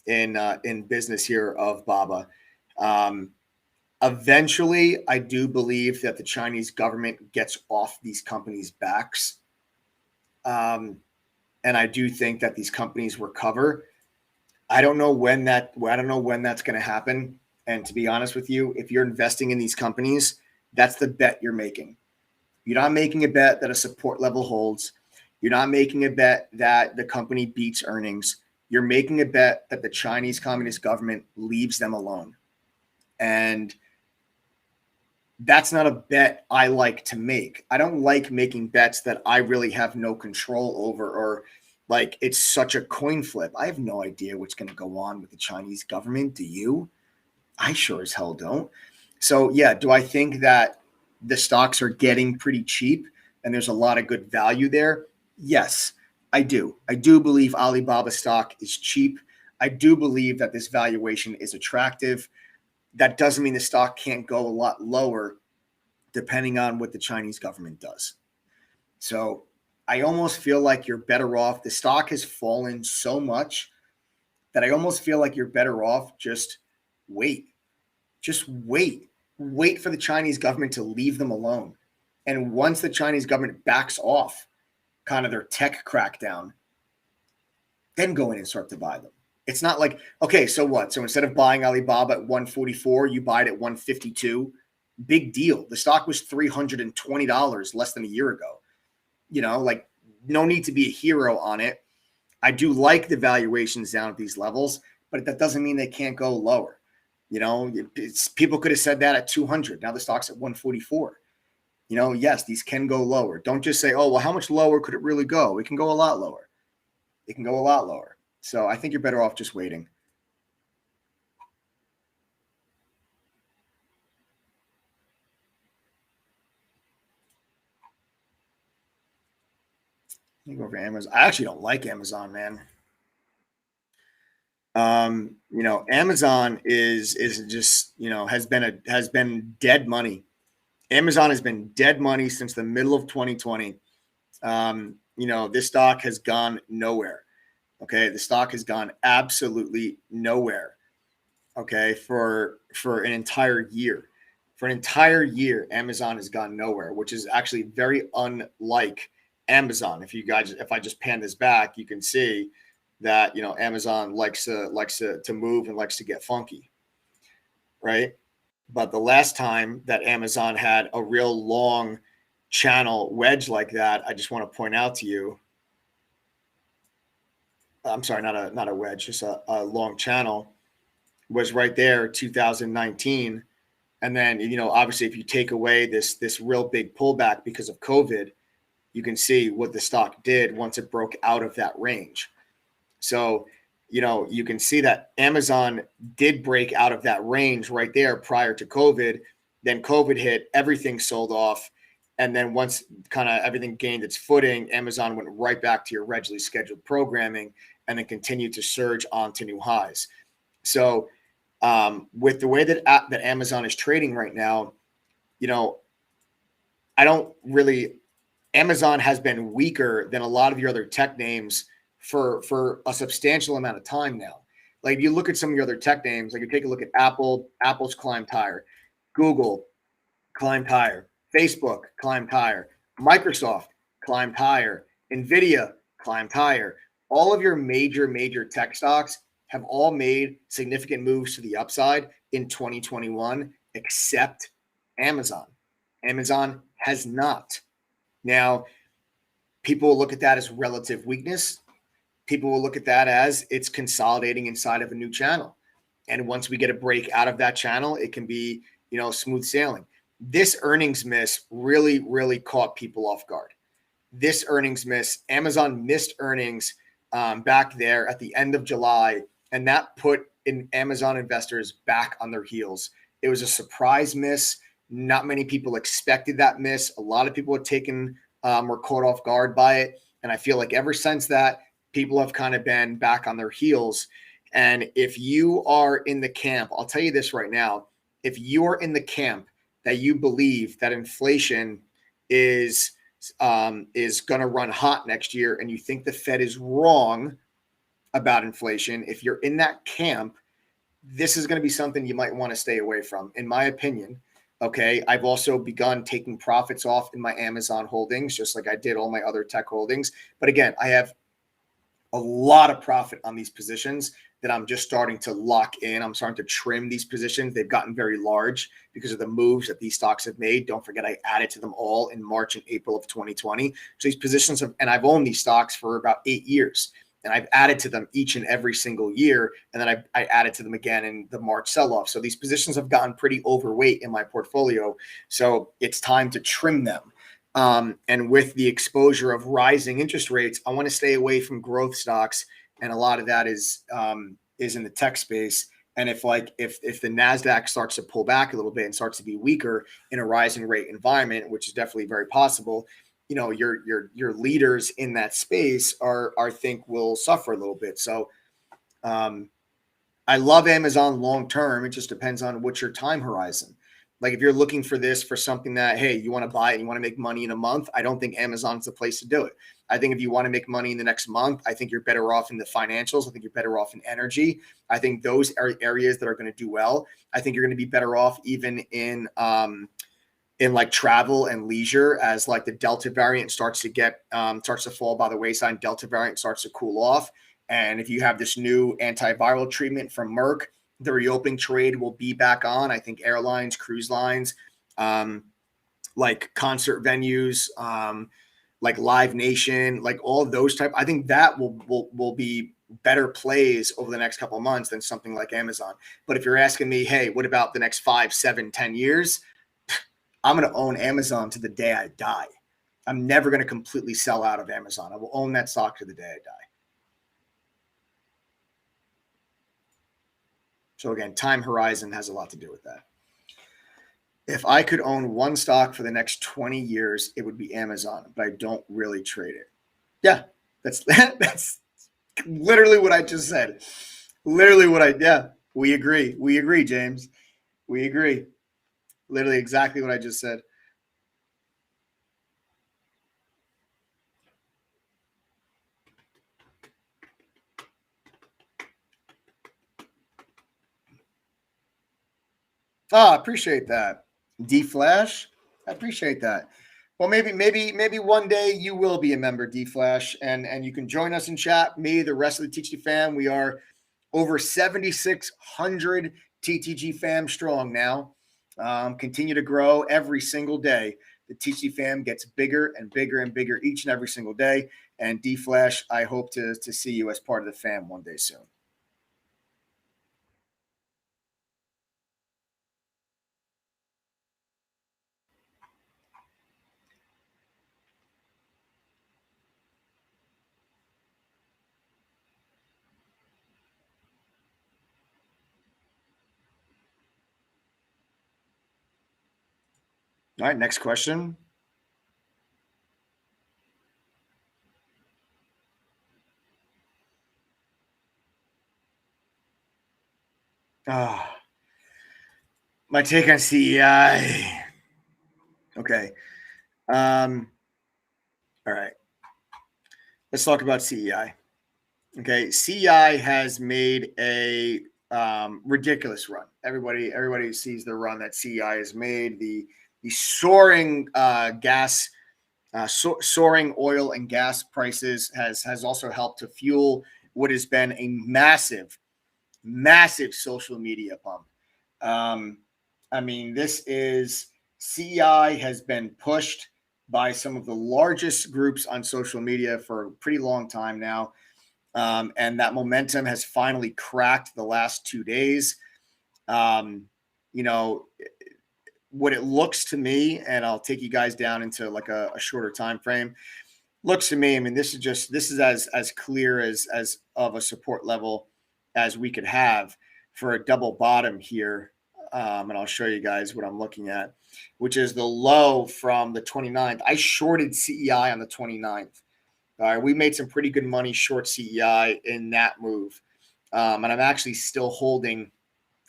in business here of Baba. Eventually, I do believe that the Chinese government gets off these companies' backs. And I do think that these companies recover. I don't know when that's going to happen. And to be honest with you, if you're investing in these companies, that's the bet you're making. You're not making a bet that a support level holds. You're not making a bet that the company beats earnings. You're making a bet that the Chinese Communist government leaves them alone. And that's not a bet I like to make. I don't like making bets that I really have no control over, or like it's such a coin flip. I have no idea what's going to go on with the Chinese government. Do you? I sure as hell don't. So yeah, do I think that the stocks are getting pretty cheap and there's a lot of good value there? Yes, I do. I do believe Alibaba stock is cheap. I do believe that this valuation is attractive. That doesn't mean the stock can't go a lot lower depending on what the Chinese government does. So I almost feel like you're better off. The stock has fallen so much that I almost feel like you're better off just wait. Just wait. Wait for the Chinese government to leave them alone. And once the Chinese government backs off kind of their tech crackdown, then go in and start to buy them. It's not like, okay, so what? So instead of buying Alibaba at 144, you buy it at 152. Big deal. The stock was $320 less than a year ago. Like no need to be a hero on it. I do like the valuations down at these levels, but that doesn't mean they can't go lower. People could have said that at 200. Now the stock's at 144. Yes, these can go lower. Don't just say, oh, well, how much lower could it really go? It can go a lot lower. It can go a lot lower. So I think you're better off just waiting. Let me go over Amazon. I actually don't like Amazon, man. Amazon is just, has been dead money. Amazon has been dead money since the middle of 2020. This stock has gone nowhere. Okay. The stock has gone absolutely nowhere. Okay. For an entire year. For an entire year, Amazon has gone nowhere, which is actually very unlike Amazon. If I just pan this back, you can see that, Amazon likes to move and likes to get funky. Right. But the last time that Amazon had a real long channel wedge like that, I just want to point out to you, I'm sorry, not a wedge, just a long channel, was right there, 2019. And then, obviously, if you take away this real big pullback because of COVID, you can see what the stock did once it broke out of that range. So, you can see that Amazon did break out of that range right there prior to COVID. Then COVID hit, everything sold off. And then once kind of everything gained its footing, Amazon went right back to your regularly scheduled programming and then continued to surge on to new highs. So with the way that Amazon is trading right now, Amazon has been weaker than a lot of your other tech names for a substantial amount of time now. Like if you look at some of your other tech names, like you take a look at Apple's climbed higher, Google climbed higher, Facebook climbed higher, Microsoft climbed higher, Nvidia climbed higher. All of your major tech stocks have all made significant moves to the upside in 2021, except Amazon. Amazon has not. Now, people will look at that as relative weakness. People will look at that as it's consolidating inside of a new channel. And once we get a break out of that channel, it can be, smooth sailing. This earnings miss really, really caught people off guard. This earnings miss, Amazon missed earnings back there at the end of July, and that put Amazon investors back on their heels. It was a surprise miss. Not many people expected that miss. A lot of people had taken were caught off guard by it. And I feel like ever since that, people have kind of been back on their heels. And if you are in the camp, I'll tell you this right now, if you are in the camp that you believe that inflation is going to run hot next year and you think the Fed is wrong about inflation, if you're in that camp, this is going to be something you might want to stay away from, in my opinion. Okay. I've also begun taking profits off in my Amazon holdings, just like I did all my other tech holdings. But again, I have a lot of profit on these positions that I'm just starting to lock in. I'm starting to trim these positions. They've gotten very large because of the moves that these stocks have made. Don't forget, I added to them all in March and April of 2020. So these positions have, and I've owned these stocks for about 8 years. And I've added to them each and every single year. And then I added to them again in the March sell-off. So these positions have gotten pretty overweight in my portfolio. So it's time to trim them. And with the exposure of rising interest rates, I want to stay away from growth stocks. And a lot of that is in the tech space. And if the NASDAQ starts to pull back a little bit and starts to be weaker in a rising rate environment, which is definitely very possible, your leaders in that space I think will suffer a little bit. So I love Amazon long term. It just depends on what's your time horizon. Like if you're looking for this for something that, hey, you want to buy it and you want to make money in a month, I don't think Amazon's the place to do it. I think if you want to make money in the next month, I think you're better off in the financials. I think you're better off in energy. I think those are areas that are going to do well. I think you're going to be better off even in like travel and leisure as like the Delta variant starts to fall by the wayside, Delta variant starts to cool off. And if you have this new antiviral treatment from Merck, the reopening trade will be back on. I think airlines, cruise lines, like concert venues, like Live Nation, like all of those type. I think that will be better plays over the next couple of months than something like Amazon. But if you're asking me, hey, what about the next 5, 7, 10 years? I'm going to own Amazon to the day I die. I'm never going to completely sell out of Amazon. I will own that stock to the day I die. So again, time horizon has a lot to do with that. If I could own one stock for the next 20 years, it would be Amazon, but I don't really trade it. Yeah, that's literally what I just said. Literally we agree. We agree, James. We agree. Literally exactly what I just said. I appreciate that. D-Flash, I appreciate that. Well, maybe one day you will be a member, D-Flash, and you can join us in chat. Me, the rest of the TTG fam, we are over 7,600 TTG fam strong now. Continue to grow every single day. The TTG fam gets bigger and bigger and bigger each and every single day. And D-Flash, I hope to see you as part of the fam one day soon. All right, next question. My take on CEI. Okay. All right. Let's talk about CEI. Okay. CEI has made a ridiculous run. Everybody sees the run that CEI has made. The soaring soaring oil and gas prices has also helped to fuel what has been a massive social media pump. I mean, this is CEI has been pushed by some of the largest groups on social media for a pretty long time now. And that momentum has finally cracked the last 2 days. You know, what it looks to me, and I'll take you guys down into like a shorter time frame. Looks to me, I mean, this is as clear as of a support level as we could have for a double bottom here. And I'll show you guys what I'm looking at, which is the low from the 29th. I shorted CEI on the 29th. All right, we made some pretty good money short CEI in that move. And I'm actually still holding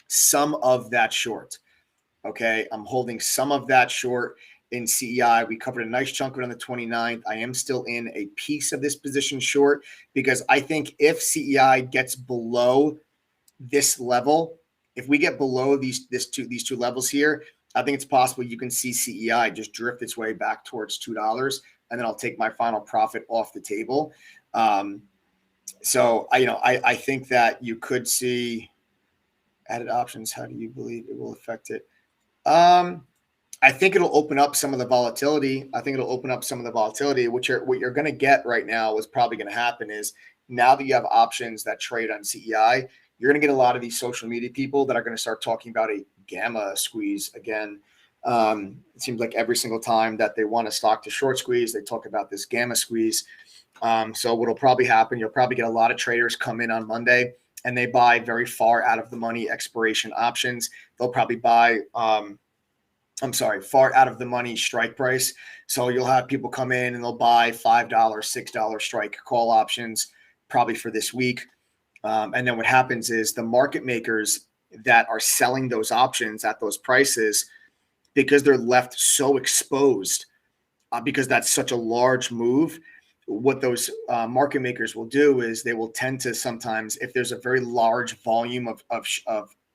some of that short. Okay, I'm holding some of that short in CEI. We covered a nice chunk of it on the 29th. I am still in a piece of this position short because I think if CEI gets below this level, if we get below these two levels here, I think it's possible you can see CEI just drift its way back towards $2, and then I'll take my final profit off the table. So I think that you could see added options. How do you believe it will affect it? I think it'll open up some of the volatility. What you're going to get right now is probably going to happen is now that you have options that trade on CEI, you're going to get a lot of these social media people that are going to start talking about a gamma squeeze again. It seems like every single time that they want a stock to short squeeze, they talk about this gamma squeeze. So what'll probably happen, you'll probably get a lot of traders come in on Monday and they buy very far out of the money expiration options. They'll probably buy far out of the money strike price. So you'll have people come in and they'll buy $5, $6 strike call options probably for this week. And then what happens is the market makers that are selling those options at those prices, because they're left so exposed, because that's such a large move, what those market makers will do is they will tend to sometimes, if there's a very large volume of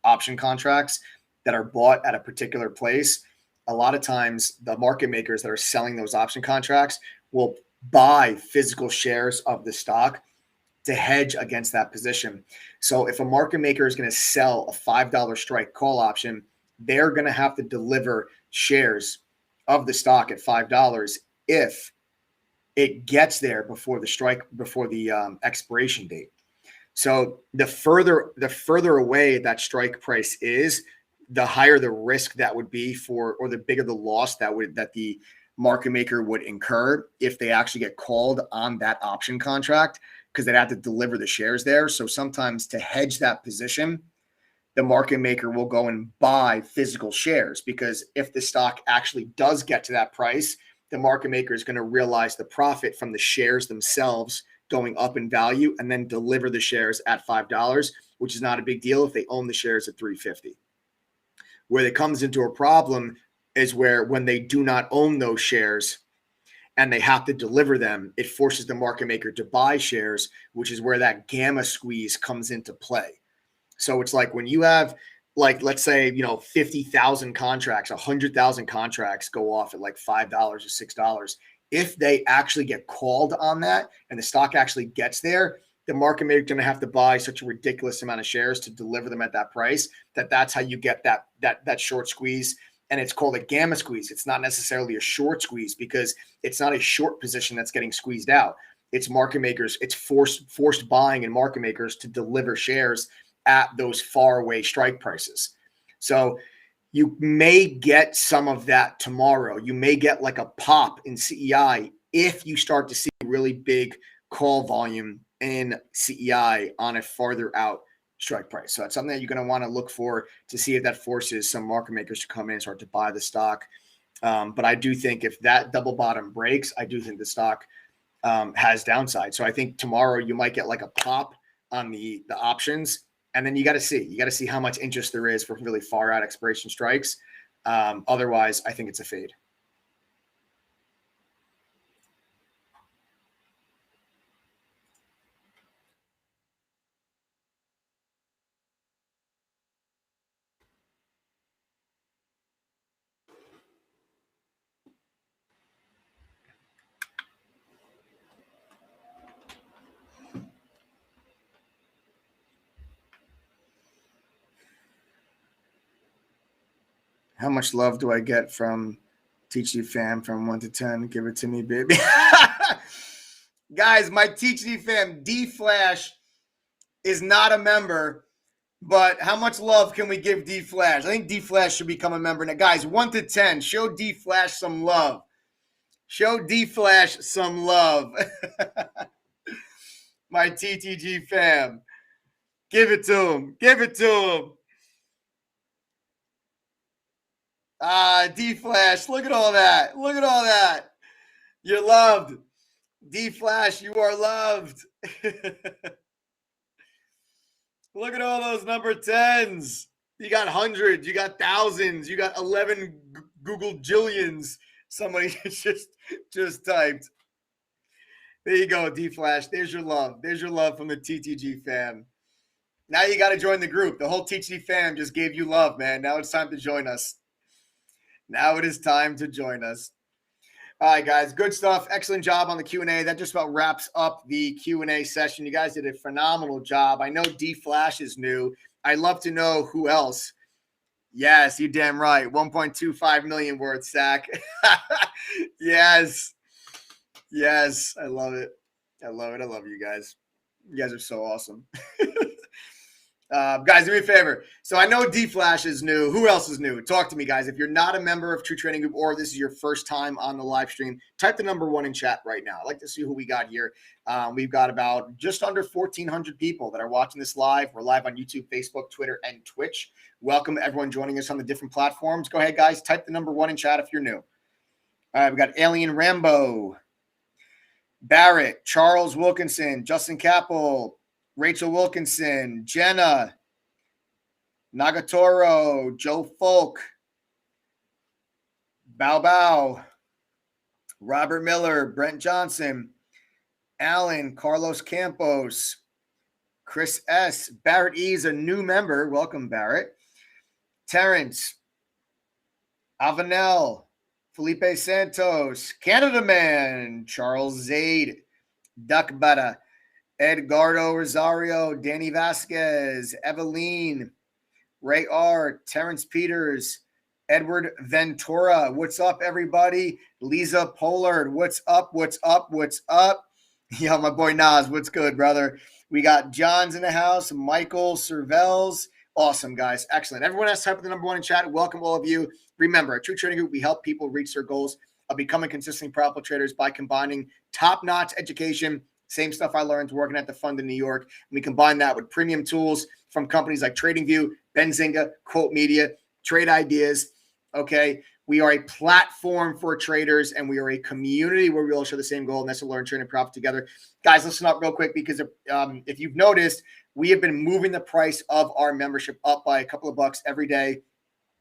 option contracts that are bought at a particular place, a lot of times the market makers that are selling those option contracts will buy physical shares of the stock to hedge against that position. So if a market maker is going to sell a $5 strike call option, they're going to have to deliver shares of the stock at $5 if it gets there before the expiration date. So the further away that strike price is, the higher the risk that would be or the bigger the loss that the market maker would incur if they actually get called on that option contract, because they'd have to deliver the shares there. So sometimes to hedge that position, the market maker will go and buy physical shares, because if the stock actually does get to that price, the market maker is going to realize the profit from the shares themselves going up in value and then deliver the shares at $5, which is not a big deal if they own the shares at $3.50. Where it comes into a problem is where when they do not own those shares and they have to deliver them, it forces the market maker to buy shares, which is where that gamma squeeze comes into play. So it's like when you have, like, let's say, 50,000 contracts, 100,000 contracts go off at like $5 or $6. If they actually get called on that and the stock actually gets there, the market maker is going to have to buy such a ridiculous amount of shares to deliver them at that price that's how you get that short squeeze. And it's called a gamma squeeze. It's not necessarily a short squeeze because it's not a short position that's getting squeezed out. It's market makers. It's forced buying in market makers to deliver shares at those far away strike prices. So you may get some of that tomorrow. You may get like a pop in CEI if you start to see really big call volume in CEI on a farther out strike price. So that's something that you're going to want to look for to see if that forces some market makers to come in and start to buy the stock. But I do think if that double bottom breaks, I do think the stock has downside. So I think tomorrow you might get like a pop on the options. And then you got to see how much interest there is for really far out expiration strikes. Otherwise, I think it's a fade. How much love do I get from TTG fam from 1 to 10? Give it to me, baby. Guys, my TTG fam, D-Flash, is not a member, but how much love can we give D-Flash? I think D-Flash should become a member now. Guys, 1 to 10, show D-Flash some love. Show D-Flash some love. My TTG fam. Give it to him. Give it to him. D-Flash, look at all that. Look at all that. You're loved. D-Flash, you are loved. Look at all those number 10s. You got hundreds, you got thousands, you got 11 Google jillions. Somebody just typed. There you go, D-Flash. There's your love. There's your love from the TTG fam. Now you got to join the group. The whole TTG fam just gave you love, man. Now it's time to join us. Now it is time to join us. All right, guys. Good stuff. Excellent job on the Q&A. That just about wraps up the Q&A session. You guys did a phenomenal job. I know D-Flash is new. I'd love to know who else. Yes, you damn right. 1.25 million worth, Sack. Yes. Yes. I love it. I love it. I love you guys. You guys are so awesome. Guys, do me a favor. So I know D-Flash is new. Who else is new? Talk to me, guys. If you're not a member of True Trading Group or this is your first time on the live stream, type the number 1 in chat right now. I'd like to see who we got here. We've got about just under 1,400 people that are watching this live. We're live on YouTube, Facebook, Twitter, and Twitch. Welcome to everyone joining us on the different platforms. Go ahead, guys. Type the number 1 in chat if you're new. All right, we got Alien Rambo, Barrett, Charles Wilkinson, Justin Capel, Rachel Wilkinson, Jenna, Nagatoro, Joe Folk, Bao, Robert Miller, Brent Johnson, Alan, Carlos Campos, Chris S., Barrett E. is a new member. Welcome, Barrett. Terrence, Avanel, Felipe Santos, Canada Man, Charles Zaid, Duck Butter, Edgardo Rosario, Danny Vasquez, Eveline, Ray R, Terrence Peters, Edward Ventura. What's up, everybody? Lisa Pollard. What's up? What's up? What's up? Yeah, my boy Nas. What's good, brother? We got John's in the house. Michael Cervels. Awesome, guys. Excellent. Everyone has type of the number 1 in chat. Welcome, all of you. Remember, at True Trading Group, we help people reach their goals of becoming consistently profitable traders by combining top-notch education. Same stuff I learned working at the fund in New York. And we combine that with premium tools from companies like TradingView, Benzinga, Quote Media, Trade Ideas. Okay. We are a platform for traders and we are a community where we all share the same goal, and that's to learn, trade, and profit together. Guys, listen up real quick because if you've noticed, we have been moving the price of our membership up by a couple of bucks every day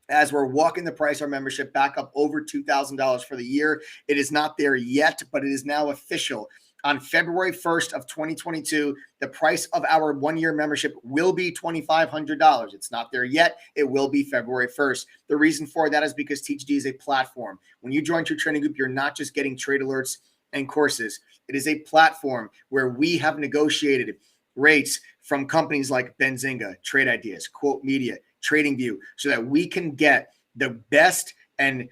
as we're walking the price of our membership back up over $2,000 for the year. It is not there yet, but it is now official. On February 1st of 2022, the price of our 1-year membership will be $2,500. It's not there yet. It will be February 1st. The reason for that is because TTG is a platform. When you join True Trading Group, you're not just getting trade alerts and courses. It is a platform where we have negotiated rates from companies like Benzinga, Trade Ideas, Quote Media, TradingView, so that we can get the best and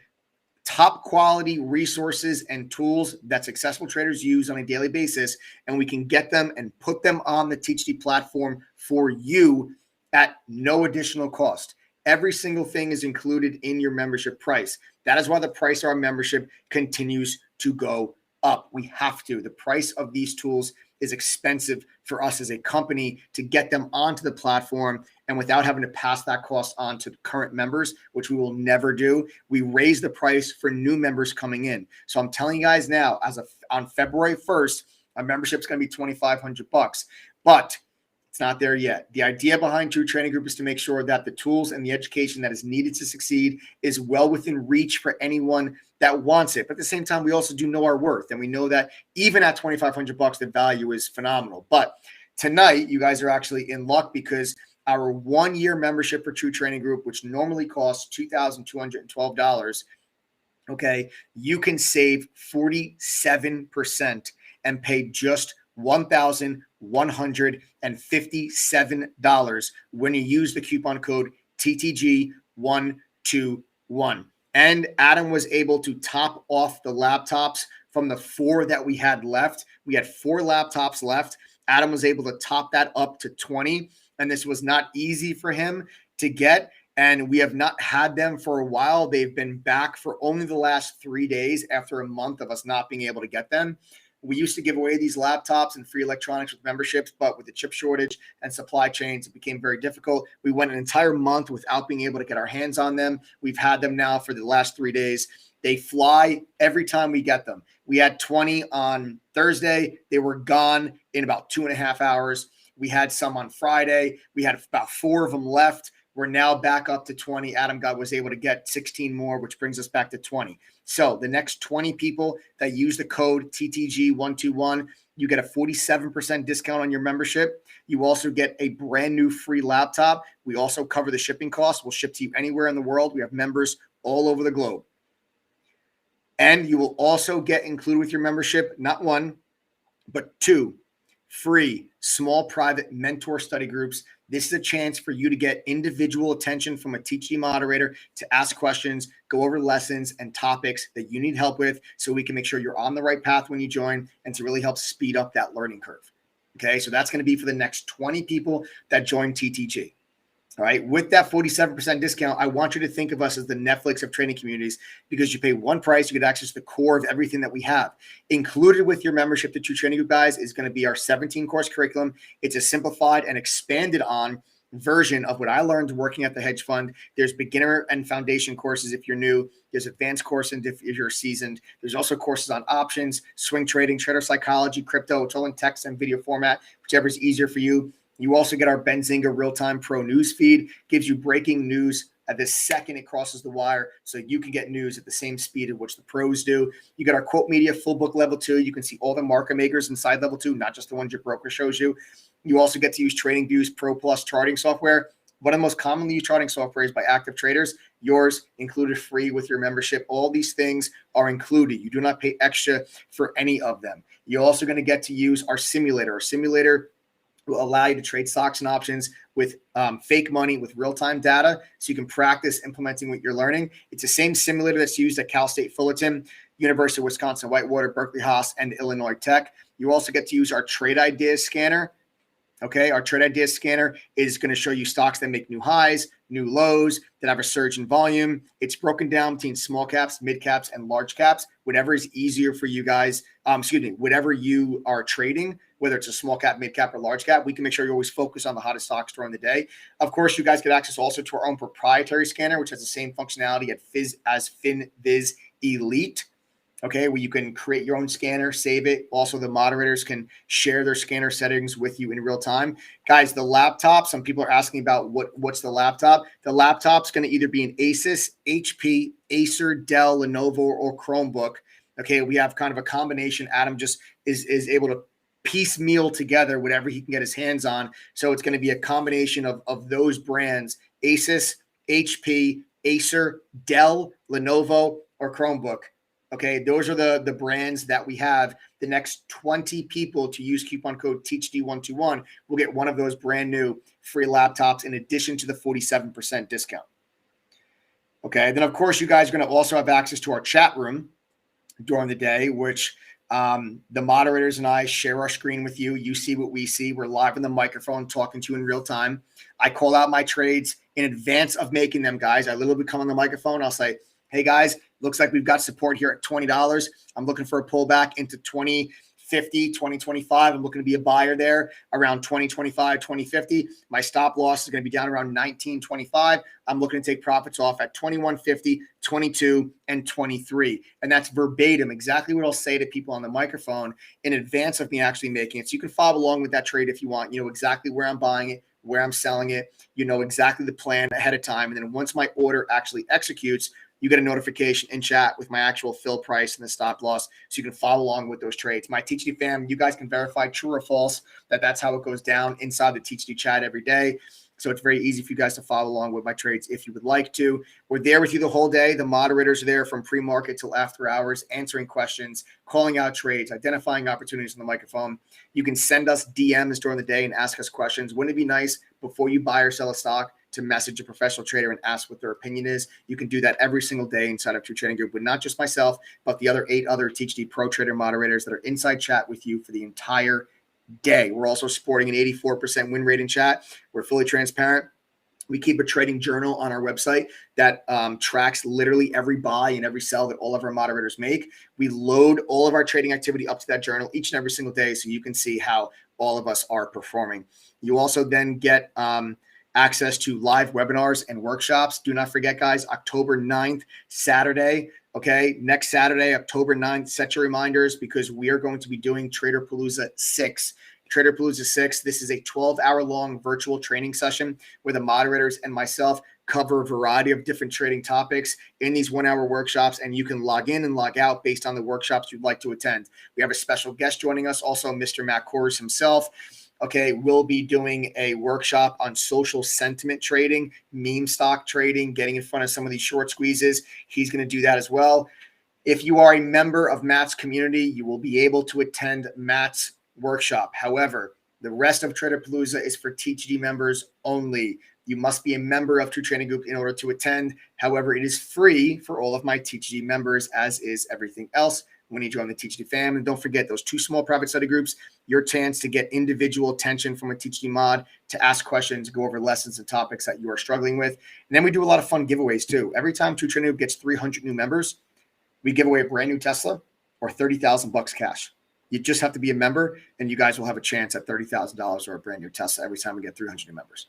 top quality resources and tools that successful traders use on a daily basis, and we can get them and put them on the TTG platform for you at no additional cost. Every single thing is included in your membership price. That is why the price of our membership continues to go up. We have to. The price of these tools is expensive for us as a company to get them onto the platform, and without having to pass that cost on to current members, which we will never do, we raise the price for new members coming in. So I'm telling you guys now, on February 1st, our membership is going to be $2,500, but it's not there yet. The idea behind True Trading Group is to make sure that the tools and the education that is needed to succeed is well within reach for anyone that wants it. But at the same time, we also do know our worth, and we know that even at $2,500, the value is phenomenal. But tonight, you guys are actually in luck because our 1-year membership for True Trading Group, which normally costs $2,212, okay, you can save 47% and pay just $1,157 when you use the coupon code TTG123. 1. And Adam was able to top off the laptops from the 4 that we had left. We had 4 laptops left. Adam was able to top that up to 20. And this was not easy for him to get. And we have not had them for a while. They've been back for only the last 3 days after a month of us not being able to get them. We used to give away these laptops and free electronics with memberships, but with the chip shortage and supply chains, it became very difficult. We went an entire month without being able to get our hands on them. We've had them now for the last 3 days. They fly every time we get them. We had 20 on Thursday. They were gone in about 2.5 hours. We had some on Friday. We had about 4 of them left. We're now back up to 20. Adam was able to get 16 more, which brings us back to 20. So the next 20 people that use the code TTG121, you get a 47% discount on your membership. You also get a brand new free laptop. We also cover the shipping costs. We'll ship to you anywhere in the world. We have members all over the globe. And you will also get included with your membership, not 1, but 2 free small private mentor study groups. This is a chance for you to get individual attention from a TTG moderator to ask questions, go over lessons and topics that you need help with so we can make sure you're on the right path when you join and to really help speed up that learning curve. Okay, so that's going to be for the next 20 people that join TTG. All right, with that 47% discount, I want you to think of us as the Netflix of training communities because you pay one price, you get access to the core of everything that we have. Included with your membership to True Training Group, guys, is going to be our 17-course curriculum. It's a simplified and expanded on version of what I learned working at the hedge fund. There's beginner and foundation courses if you're new. There's advanced courses if you're seasoned. There's also courses on options, swing trading, trader psychology, crypto. It's all in text and video format, whichever is easier for you. You also get our Benzinga real-time pro news feed, gives you breaking news at the second it crosses the wire so you can get news at the same speed at which the pros do. You get our quote media full book level 2. You can see all the market makers inside level 2, not just the ones your broker shows you. You also get to use TradingView's Pro Plus charting software. One of the most commonly used charting software is by active traders. Yours included free with your membership. All these things are included. You do not pay extra for any of them. You're also going to get to use our simulator. Our simulator will allow you to trade stocks and options with fake money with real-time data so you can practice implementing what you're learning. It's the same simulator that's used at Cal State Fullerton, University of Wisconsin Whitewater, Berkeley Haas, and Illinois Tech. You also get to use our Trade Ideas scanner. Okay, our Trade Ideas scanner is going to show you stocks that make new highs, new lows, that have a surge in volume. It's broken down between small caps, mid caps, and large caps, whatever is easier for you guys. Whatever you are trading, whether it's a small cap, mid cap, or large cap, we can make sure you always focus on the hottest stocks during the day. Of course, you guys get access also to our own proprietary scanner, which has the same functionality as FinViz Elite. Okay, where you can create your own scanner, save it. Also, the moderators can share their scanner settings with you in real time. Guys, the laptop, some people are asking about what's the laptop. The laptop's going to either be an Asus, HP, Acer, Dell, Lenovo, or Chromebook. Okay, we have kind of a combination. Adam just is able to piecemeal together whatever he can get his hands on. So it's going to be a combination of those brands, Asus, HP, Acer, Dell, Lenovo, or Chromebook. Okay, those are the brands that we have. The next 20 people to use coupon code TTG121 will get one of those brand new free laptops in addition to the 47% discount. Okay, then of course you guys are going to also have access to our chat room during the day, which the moderators and I share our screen with you. You see what we see. We're live on the microphone talking to you in real time. I call out my trades in advance of making them, guys. I literally come on the microphone. I'll say, hey, guys, looks like we've got support here at $20. I'm looking for a pullback into 2050, 2025. I'm looking to be a buyer there around 2025, 2050. My stop loss is going to be down around 1925. I'm looking to take profits off at 2150, 22, and 23. And that's verbatim, exactly what I'll say to people on the microphone in advance of me actually making it. So you can follow along with that trade if you want. You know exactly where I'm buying it, where I'm selling it. You know exactly the plan ahead of time. And then once my order actually executes, you get a notification in chat with my actual fill price and the stop loss so you can follow along with those trades. My TTG fam, you guys can verify true or false that that's how it goes down inside the TTG chat every day. So it's very easy for you guys to follow along with my trades if you would like to. We're there with you the whole day. The moderators are there from pre-market till after hours, answering questions, calling out trades, identifying opportunities on the microphone. You can send us DMs during the day and ask us questions. Wouldn't it be nice before you buy or sell a stock to message a professional trader and ask what their opinion is. You can do that every single day inside of True Trading Group with not just myself, but the other 8 other THD Pro Trader moderators that are inside chat with you for the entire day. We're also sporting an 84% win rate in chat. We're fully transparent. We keep a trading journal on our website that tracks literally every buy and every sell that all of our moderators make. We load all of our trading activity up to that journal each and every single day so you can see how all of us are performing. You also then get access to live webinars and workshops. Do not forget, guys, October 9th, Saturday. Okay, next Saturday, October 9th, set your reminders because we are going to be doing Trader Palooza 6. Trader Palooza 6. This is a 12-hour-long virtual training session where the moderators and myself cover a variety of different trading topics in these 1-hour workshops, and you can log in and log out based on the workshops you'd like to attend. We have a special guest joining us, also Mr. Matt Kors himself. Okay, we'll be doing a workshop on social sentiment trading, meme stock trading, getting in front of some of these short squeezes. He's going to do that as well. If you are a member of Matt's community, you will be able to attend Matt's workshop. However, the rest of Trader Palooza is for TTG members only. You must be a member of True Trading Group in order to attend. However, it is free for all of my TTG members, as is everything else when you join the TTG fam. And don't forget those 2 small private study groups, your chance to get individual attention from a TTG mod, to ask questions, go over lessons and topics that you are struggling with. And then we do a lot of fun giveaways too. Every time True Trading Group gets 300 new members, we give away a brand new Tesla or $30,000 cash. You just have to be a member, and you guys will have a chance at $30,000 or a brand new Tesla every time we get 300 new members.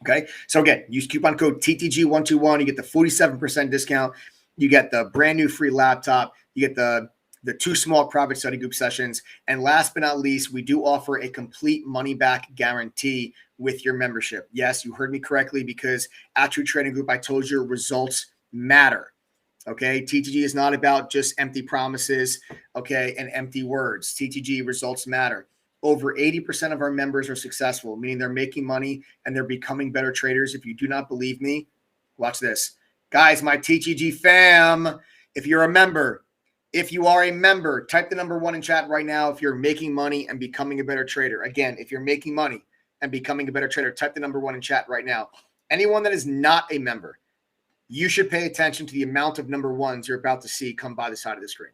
Okay, so again, use coupon code TTG121. You get the 47% discount. You get the brand new free laptop. You get the 2 small private study group sessions. And last but not least, we do offer a complete money back guarantee with your membership. Yes, you heard me correctly, because at True Trading Group, I told you results matter. Okay, TTG is not about just empty promises, okay, and empty words. TTG results matter. Over 80% of our members are successful, meaning they're making money and they're becoming better traders. If you do not believe me, watch this. Guys, my TTG fam, if you're a member, if you are a member, type the number 1 in chat right now if you're making money and becoming a better trader. Again, if you're making money and becoming a better trader, type the number 1 in chat right now. Anyone that is not a member, you should pay attention to the amount of number 1s you're about to see come by the side of the screen.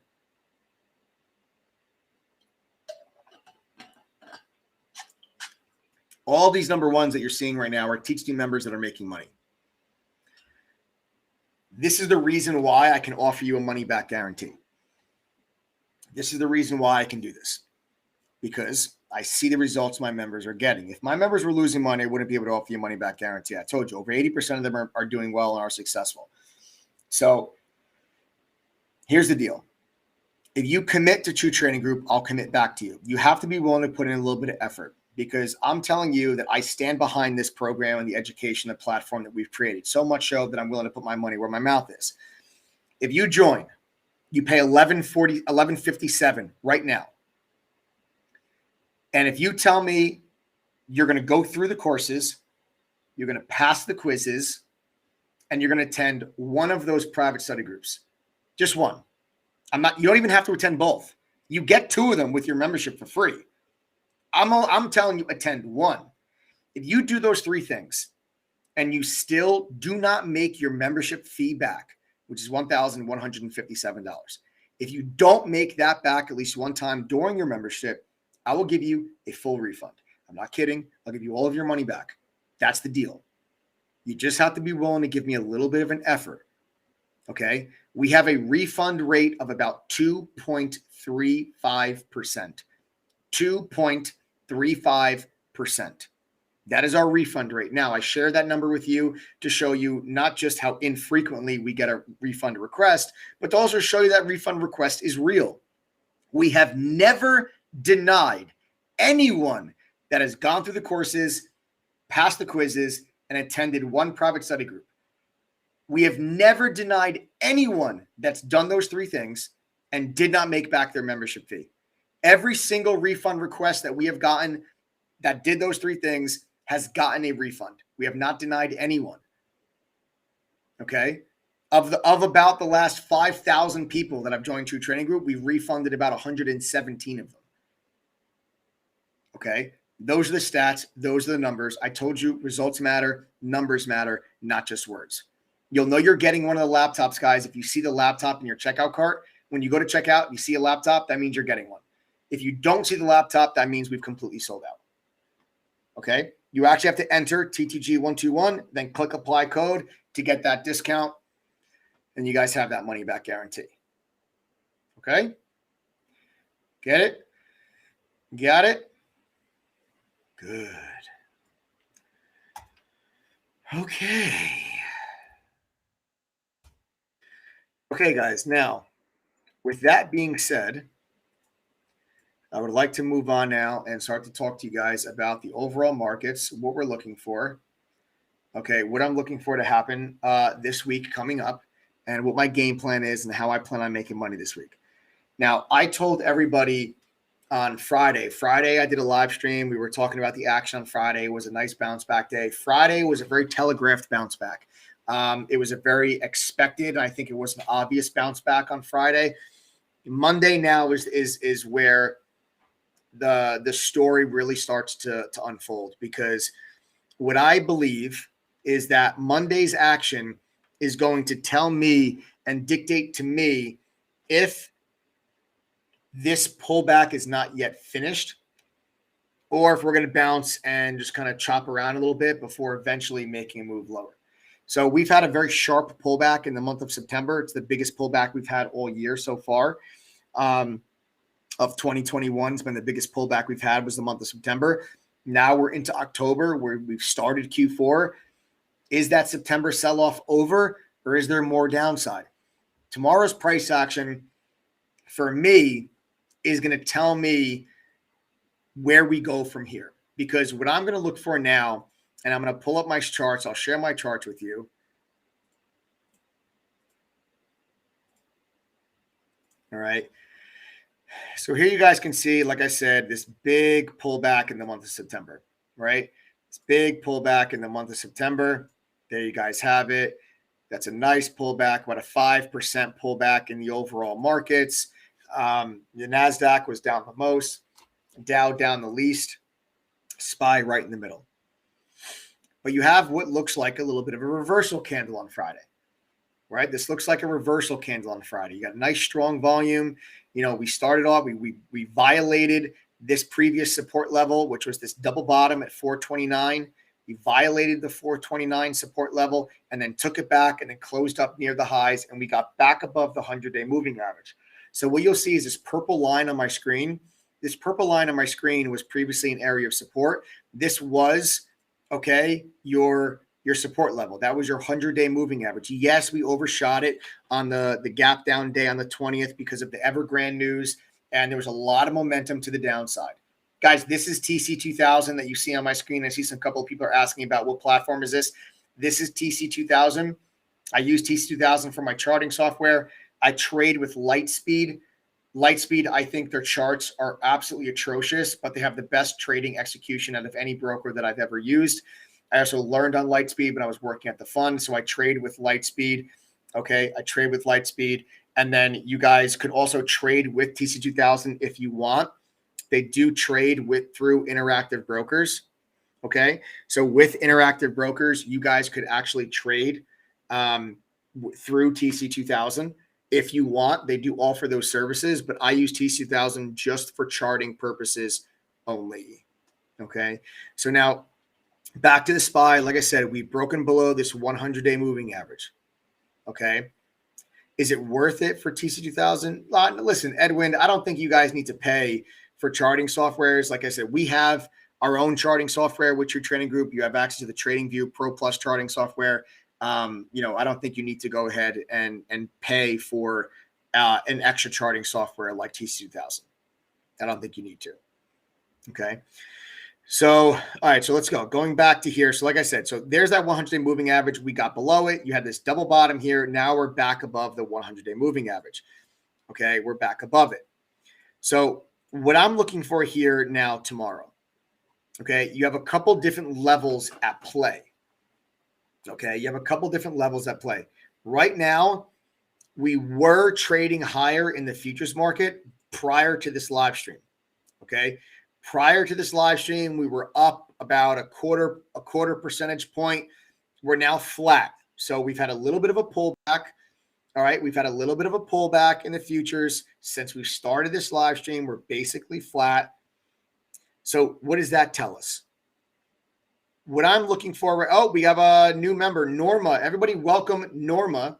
All these number 1s that you're seeing right now are TTG members that are making money. This is the reason why I can offer you a money back guarantee. This is the reason why I can do this, because I see the results my members are getting. If my members were losing money, I wouldn't be able to offer you a money back guarantee. I told you over 80% of them are doing well and are successful. So here's the deal. If you commit to True Trading Group, I'll commit back to you. You have to be willing to put in a little bit of effort, because I'm telling you that I stand behind this program and the education, the platform that we've created. So much so that I'm willing to put my money where my mouth is. If you join, you pay $11.57 right now. And if you tell me you're going to go through the courses, you're going to pass the quizzes, and you're going to attend one of those private study groups, just one. You don't even have to attend both. You get 2 of them with your membership for free. I'm telling you, attend one. If you do those 3 things and you still do not make your membership fee back, which is $1,157, if you don't make that back at least one time during your membership, I will give you a full refund. I'm not kidding. I'll give you all of your money back. That's the deal. You just have to be willing to give me a little bit of an effort. Okay. We have a refund rate of about 2.35%. 2.35%. That is our refund rate. Now, I share that number with you to show you not just how infrequently we get a refund request, but to also show you that refund request is real. We have never denied anyone that has gone through the courses, passed the quizzes, and attended one private study group. We have never denied anyone that's done those 3 things and did not make back their membership fee. Every single refund request that we have gotten that did those 3 things has gotten a refund. We have not denied anyone. Okay? Of about the last 5,000 people that have joined True Trading Group, we've refunded about 117 of them. Okay? Those are the stats. Those are the numbers. I told you results matter, numbers matter, not just words. You'll know you're getting one of the laptops, guys. If you see the laptop in your checkout cart, when you go to checkout and you see a laptop, that means you're getting one. If you don't see the laptop, that means we've completely sold out. Okay? You actually have to enter TTG121, then click apply code to get that discount, and you guys have that money back guarantee. Okay? Get it? Got it? Good. Okay. Okay, guys. Now, with that being said, I would like to move on now and start to talk to you guys about the overall markets, what we're looking for. Okay, what I'm looking for to happen this week coming up, and what my game plan is and how I plan on making money this week. Now, I told everybody on Friday. I did a live stream. We were talking about the action on Friday. It was a nice bounce back day. Friday was a very telegraphed bounce back. It was a very expected. I think it was an obvious bounce back on Friday. Monday now is where the story really starts to unfold, because what I believe is that Monday's action is going to tell me and dictate to me if this pullback is not yet finished, or if we're going to bounce and just kind of chop around a little bit before eventually making a move lower. So we've had a very sharp pullback in the month of September. It's the biggest pullback we've had all year so far. Of 2021, it's been the biggest pullback we've had was the month of September. Now we're into October, where we've started Q4. Is that September sell-off over, or is there more downside? Tomorrow's price action for me is going to tell me where we go from here. Because what I'm going to look for now, and I'm going to pull up my charts. I'll share my charts with you. All right. So here you guys can see, like I said, this big pullback in the month of September, right? This big pullback in the month of September. There you guys have it. That's a nice pullback, about a 5% pullback in the overall markets. The NASDAQ was down the most, Dow down the least, SPY right in the middle. But you have what looks like a little bit of a reversal candle on Friday, right? This looks like a reversal candle on Friday. You got a nice strong volume. You know, we started off, we violated this previous support level, which was this double bottom at 429. We violated the 429 support level and then took it back and then closed up near the highs, and we got back above the 100-day moving average. So what you'll see is this purple line on my screen. This purple line on my screen was previously an area of support. This was, okay, your support level. That was your 100-day moving average. Yes, we overshot it on the gap down day on the 20th because of the Evergrande news, and there was a lot of momentum to the downside. Guys, this is TC2000 that you see on my screen. I see some couple of people are asking about what platform is this. This is TC2000. I use TC2000 for my charting software. I trade with Lightspeed. Lightspeed, I think their charts are absolutely atrocious, but they have the best trading execution out of any broker that I've ever used. I also learned on Lightspeed when I was working at the fund, so I trade with Lightspeed. Okay, I trade with Lightspeed. And then you guys could also trade with TC2000 if you want. They do trade through Interactive Brokers. Okay, so with Interactive Brokers, you guys could actually trade through TC2000 if you want. They do offer those services, but I use TC2000 just for charting purposes only. Okay, so now back to the SPY. Like I said, we've broken below this 100-day moving average. Okay, is it worth it for TC2000? Listen, Edwin, I don't think you guys need to pay for charting softwares. Like I said, we have our own charting software with your trading group. You have access to the TradingView Pro Plus charting software. I don't think you need to go ahead and pay for an extra charting software like TC2000. I don't think you need to. Okay. So, all right, so let's go. Going back to here. So like I said, so there's that 100-day moving average. We got below it. You had this double bottom here. Now we're back above the 100-day moving average. Okay, we're back above it. So what I'm looking for here now tomorrow, okay, you have a couple different levels at play. Okay, you have a couple different levels at play. Right now, we were trading higher in the futures market prior to this live stream. Okay, Prior to this live stream, we were up about a quarter percentage point. We're now flat. So we've had a little bit of a pullback. All right. We've had a little bit of a pullback in the futures since we started this live stream. We're basically flat. So what does that tell us? What I'm looking for, oh, we have a new member, Norma. Everybody welcome Norma.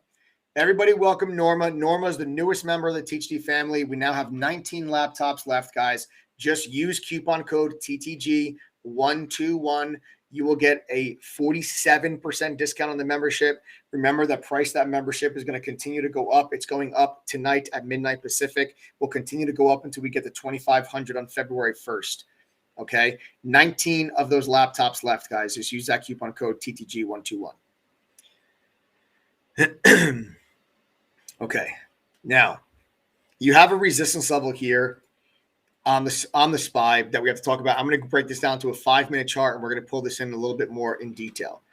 Everybody welcome Norma. Norma is the newest member of the TTG family. We now have 19 laptops left, guys. Just use coupon code TTG121. You will get a 47% discount on the membership. Remember, the price of that membership is going to continue to go up. It's going up tonight at midnight Pacific. We'll continue to go up until we get to 2,500 on February 1st. Okay, 19 of those laptops left, guys. Just use that coupon code TTG121. Okay, now you have a resistance level here on the SPY that we have to talk about. I'm going to break this down to a 5-minute chart, and we're going to pull this in a little bit more in detail.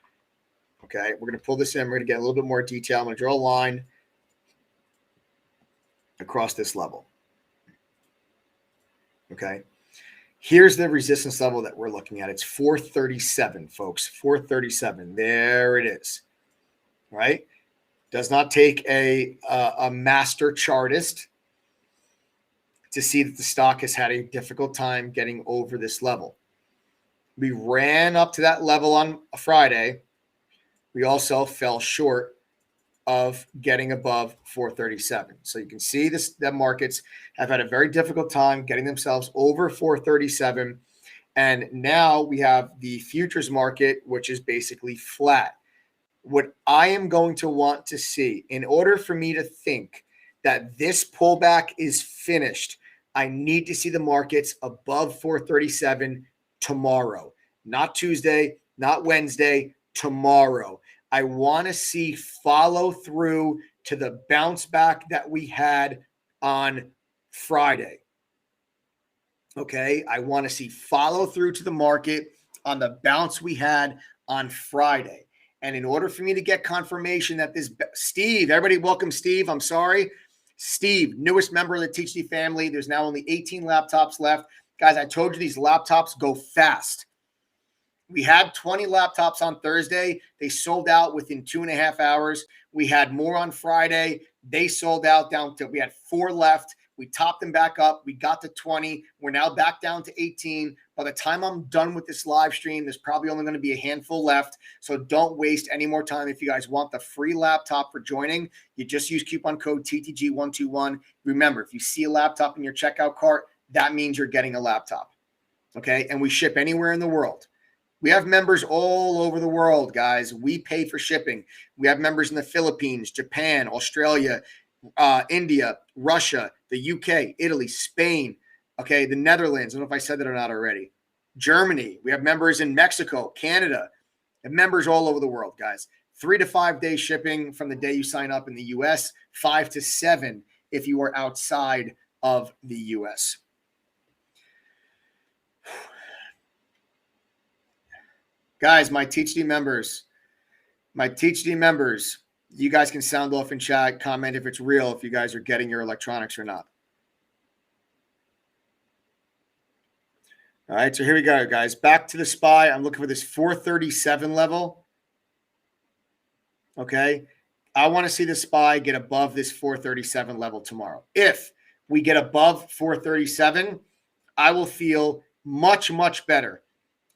Okay, we're going to pull this in. We're going to get a little bit more detail. I'm going to draw a line across this level. Okay. Here's the resistance level that we're looking at. It's 437, folks. 437. There it is. Right? Does not take a master chartist to see that the stock has had a difficult time getting over this level. We ran up to that level on a Friday. We also fell short of getting above 437. So you can see this, that markets have had a very difficult time getting themselves over 437. And now we have the futures market, which is basically flat. What I am going to want to see, in order for me to think that this pullback is finished, I need to see the markets above 437 tomorrow. Not Tuesday, not Wednesday, tomorrow. I want to see follow through to the bounce back that we had on Friday. Okay, I want to see follow through to the market on the bounce we had on Friday. And in order for me to get confirmation that this, Steve, everybody welcome Steve. I'm sorry. Steve, newest member of the TTG family. There's now only 18 laptops left. Guys, I told you these laptops go fast. We had 20 laptops on Thursday. They sold out within 2.5 hours. We had more on Friday. They sold out down to, we had 4 left. We topped them back up. We got to 20. We're now back down to 18. By the time I'm done with this live stream, there's probably only going to be a handful left. So don't waste any more time. If you guys want the free laptop for joining, you just use coupon code TTG121. Remember, if you see a laptop in your checkout cart, that means you're getting a laptop. Okay. And we ship anywhere in the world. We have members all over the world, guys. We pay for shipping. We have members in the Philippines, Japan, Australia, India, Russia, the UK, Italy, Spain, okay, the Netherlands. I don't know if I said that or not already. Germany. We have members in Mexico, Canada, and members all over the world, guys. 3 to 5 day shipping from the day you sign up in the US, 5 to 7 if you are outside of the US. Guys, my TTG members, you guys can sound off in chat, comment if it's real, if you guys are getting your electronics or not. All right, so here we go, guys. Back to the SPY. I'm looking for this 437 level. Okay. I want to see the SPY get above this 437 level tomorrow. If we get above 437, I will feel much, much better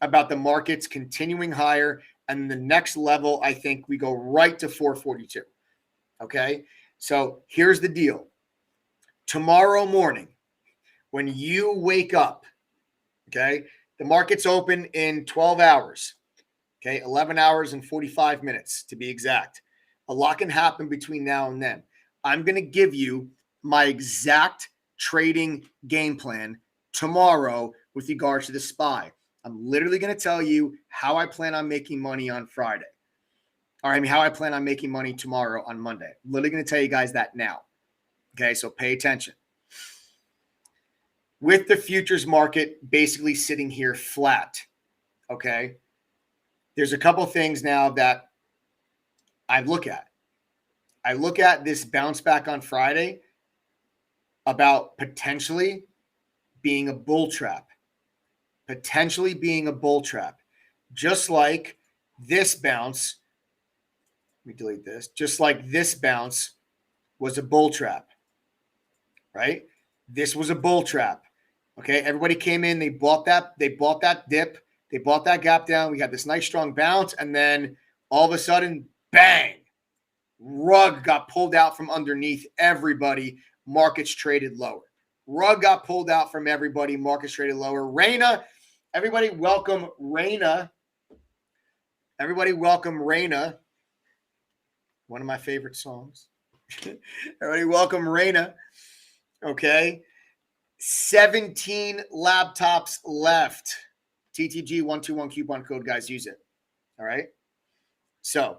about the markets continuing higher. And the next level, I think we go right to 442. Okay. So here's the deal. Tomorrow morning, when you wake up, okay, the market's open in 12 hours. Okay. 11 hours and 45 minutes to be exact. A lot can happen between now and then. I'm going to give you my exact trading game plan tomorrow with regards to the SPY. I'm literally going to tell you how I plan on making money on Friday. Or I mean, how I plan on making money tomorrow on Monday. I'm literally going to tell you guys that now. Okay, so pay attention. With the futures market basically sitting here flat, okay, there's a couple things now that I look at. I look at this bounce back on Friday about potentially being a bull trap. potentially being a bull trap, just like this bounce. Let me delete this. Just like this bounce was a bull trap, right? This was a bull trap. Okay, everybody came in, they bought that dip, they bought that gap down. We had this nice strong bounce, and then all of a sudden, bang, rug got pulled out from underneath everybody. Markets traded lower. Rug got pulled out from everybody. Markets traded lower. Raina, everybody welcome Raina. Everybody welcome Raina. One of my favorite songs. Everybody welcome Raina. Okay. 17 laptops left. TTG121 coupon code, guys. Use it. All right. So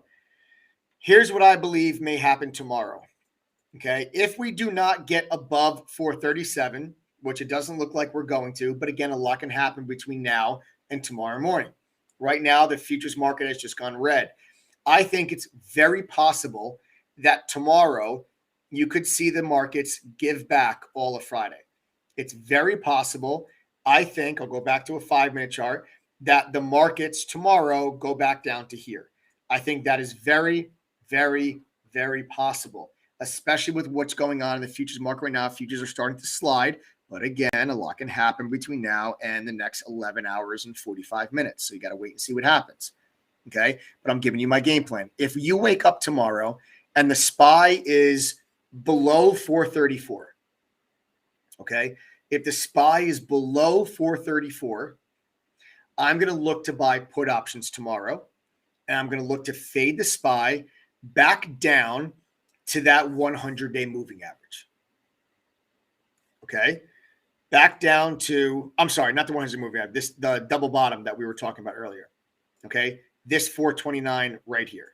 here's what I believe may happen tomorrow. Okay. If we do not get above 437, which it doesn't look like we're going to, but again, a lot can happen between now and tomorrow morning. Right now, the futures market has just gone red. I think it's very possible that tomorrow you could see the markets give back all of Friday. It's very possible. I think, I'll go back to a 5-minute chart, that the markets tomorrow go back down to here. I think that is very, very, very possible, especially with what's going on in the futures market right now. Futures are starting to slide, but again, a lot can happen between now and the next 11 hours and 45 minutes. So you got to wait and see what happens. Okay. But I'm giving you my game plan. If you wake up tomorrow and the SPY is below 434, okay, if the SPY is below 434, I'm going to look to buy put options tomorrow, and I'm going to look to fade the SPY back down to that 100-day moving average. Okay. Back down to, I'm sorry, not the 100 moving average, the double bottom that we were talking about earlier. Okay. This 429 right here.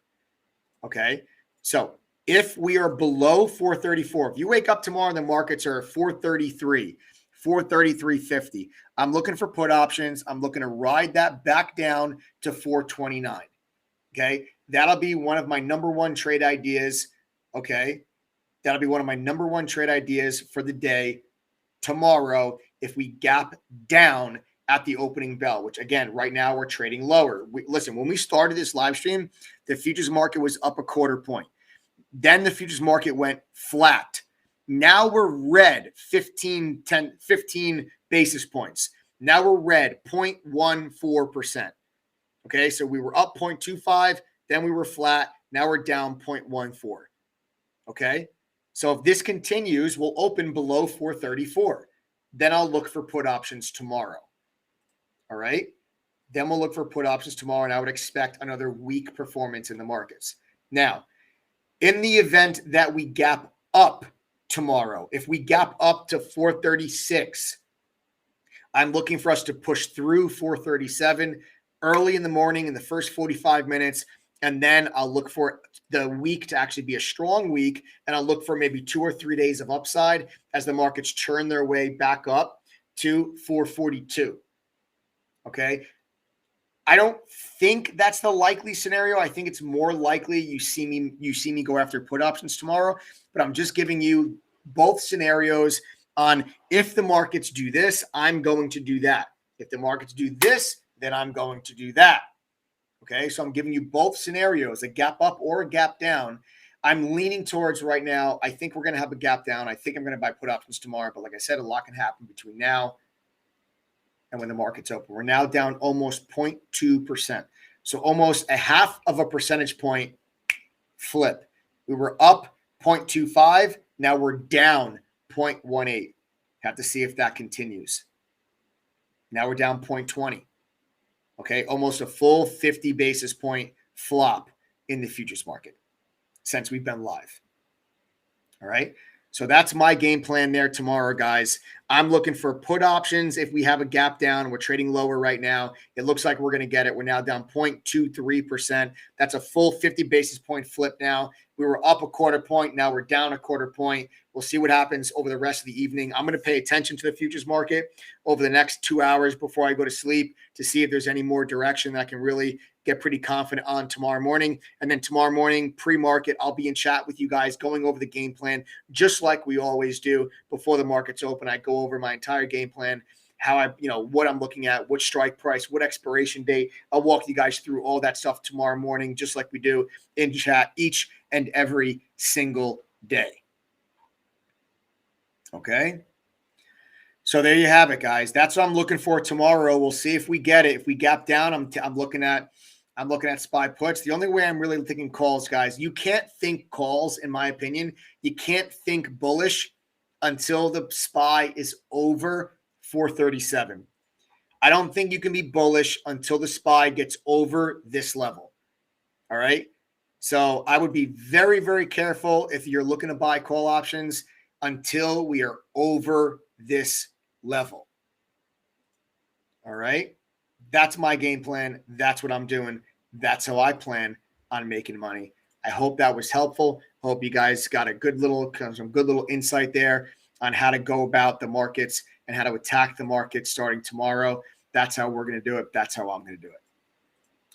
Okay. So if we are below 434, if you wake up tomorrow and the markets are 433, 433.50, I'm looking for put options. I'm looking to ride that back down to 429. Okay. That'll be one of my number one trade ideas. Okay. That'll be one of my number one trade ideas for the day tomorrow if we gap down at the opening bell, which again, right now we're trading lower. Listen, when we started this live stream, the futures market was up a quarter point. Then the futures market went flat. Now we're red 15 basis points. Now we're red 0.14%. Okay, so we were up 0.25, then we were flat. Now we're down 0.14. Okay, so if this continues, we'll open below 434. Then I'll look for put options tomorrow. All right, then we'll look for put options tomorrow, and I would expect another weak performance in the markets. Now, in the event that we gap up tomorrow, if we gap up to 436, I'm looking for us to push through 437 early in the morning in the first 45 minutes. And then I'll look for the week to actually be a strong week. And I'll look for maybe 2 or 3 days of upside as the markets churn their way back up to 442. Okay. I don't think that's the likely scenario. I think it's more likely you see me go after put options tomorrow, but I'm just giving you both scenarios on if the markets do this, I'm going to do that. If the markets do this, then I'm going to do that. Okay, so I'm giving you both scenarios, a gap up or a gap down. I'm leaning towards right now, I think we're going to have a gap down. I think I'm going to buy put options tomorrow, but like I said, a lot can happen between now and when the market's open. We're now down almost 0.2%. So almost a half of a percentage point flip. We were up 0.25. Now we're down 0.18. Have to see if that continues. Now we're down 0.20. Okay, almost a full 50 basis point flop in the futures market since we've been live. All right. So that's my game plan there tomorrow, guys. I'm looking for put options. If we have a gap down, we're trading lower right now. It looks like we're going to get it. We're now down 0.23%. That's a full 50 basis point flip now. We were up a quarter point. Now we're down a quarter point. We'll see what happens over the rest of the evening. I'm going to pay attention to the futures market over the next 2 hours before I go to sleep to see if there's any more direction that I can really get pretty confident on tomorrow morning. And then tomorrow morning, pre-market, I'll be in chat with you guys going over the game plan, just like we always do before the markets open. I go over my entire game plan how what I'm looking at, what strike price, what expiration date. I'll walk you guys through all that stuff tomorrow morning, just like we do in chat each and every single day. Okay. So there you have it, guys. That's what I'm looking for tomorrow. We'll see if we get it. If we gap down, I'm looking at SPY puts. The only way I'm really thinking calls, guys, you can't think calls, in my opinion. You can't think bullish until the SPY is over 437. I don't think you can be bullish until the SPY gets over this level. All right. So I would be very, very careful if you're looking to buy call options until we are over this level. All right. That's my game plan. That's what I'm doing. That's how I plan on making money. I hope that was helpful. Hope you guys got some good little insight there on how to go about the markets and how to attack the market starting tomorrow. That's how we're going to do it. That's how I'm going to do it.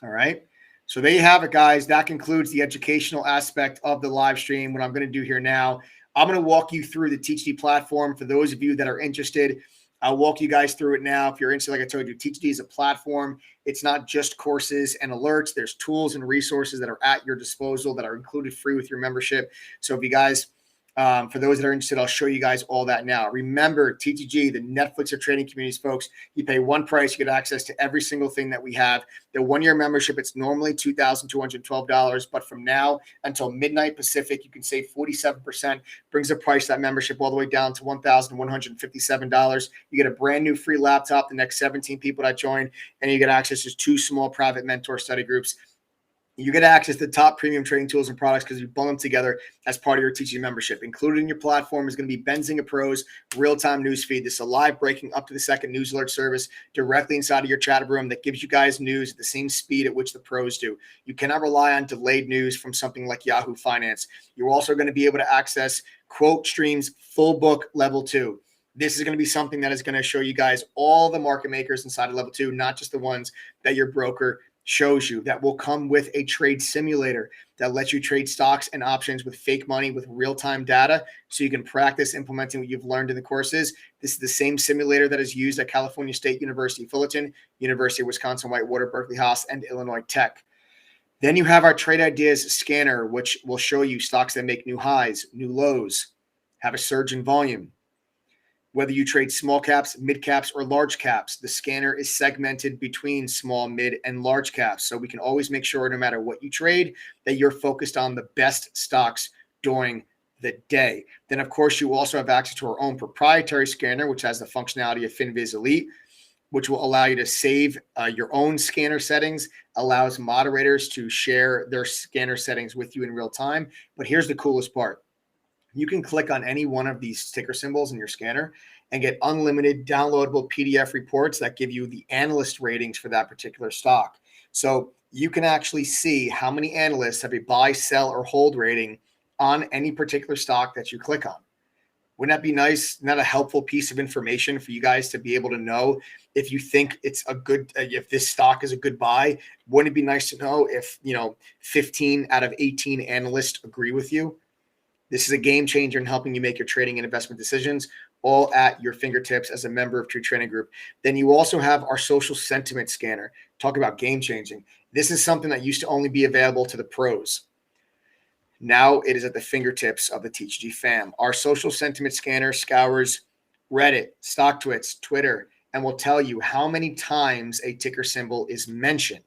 All right. So there you have it, guys. That concludes the educational aspect of the live stream. What I'm going to do here now, I'm going to walk you through the TTG platform. For those of you that are interested, I'll walk you guys through it now. If you're interested, like I told you, TTG is a platform. It's not just courses and alerts. There's tools and resources that are at your disposal that are included free with your membership. So if you guys, for those that are interested, I'll show you guys all that now. Remember, TTG, the Netflix of trading communities, folks, you pay one price, you get access to every single thing that we have. The one-year membership, it's normally $2,212, but from now until midnight Pacific, you can save 47%, brings the price of that membership all the way down to $1,157. You get a brand new free laptop, the next 17 people that join, and you get access to 2 small private mentor study groups. You get access to the top premium trading tools and products because you bundle them together as part of your TTG membership. Included in your platform is going to be Benzinga Pro's real-time news feed. This is a live breaking up to the second news alert service directly inside of your chat room that gives you guys news at the same speed at which the pros do. You cannot rely on delayed news from something like Yahoo Finance. You're also going to be able to access Quote Stream's full book level 2. This is going to be something that is going to show you guys all the market makers inside of level 2, not just the ones that your broker shows you. That will come with a trade simulator that lets you trade stocks and options with fake money with real-time data so you can practice implementing what you've learned in the courses. This is the same simulator that is used at California State University, Fullerton, University of Wisconsin, Whitewater, Berkeley Haas, and Illinois Tech. Then you have our Trade Ideas scanner, which will show you stocks that make new highs, new lows, have a surge in volume. Whether you trade small caps, mid caps, or large caps, the scanner is segmented between small, mid, and large caps. So we can always make sure no matter what you trade, that you're focused on the best stocks during the day. Then, of course, you also have access to our own proprietary scanner, which has the functionality of FinViz Elite, which will allow you to save your own scanner settings, allows moderators to share their scanner settings with you in real time. But here's the coolest part. You can click on any one of these ticker symbols in your scanner and get unlimited downloadable PDF reports that give you the analyst ratings for that particular stock. So you can actually see how many analysts have a buy, sell, or hold rating on any particular stock that you click on. Wouldn't that be nice? Not a helpful piece of information for you guys to be able to know if you think it's a good, if this stock is a good buy? Wouldn't it be nice to know if, 15 out of 18 analysts agree with you? This is a game changer in helping you make your trading and investment decisions, all at your fingertips as a member of True Trading Group. Then you also have our social sentiment scanner. Talk about game changing. This is something that used to only be available to the pros. Now it is at the fingertips of the TTG fam. Our social sentiment scanner scours Reddit, StockTwits, Twitter, and will tell you how many times a ticker symbol is mentioned.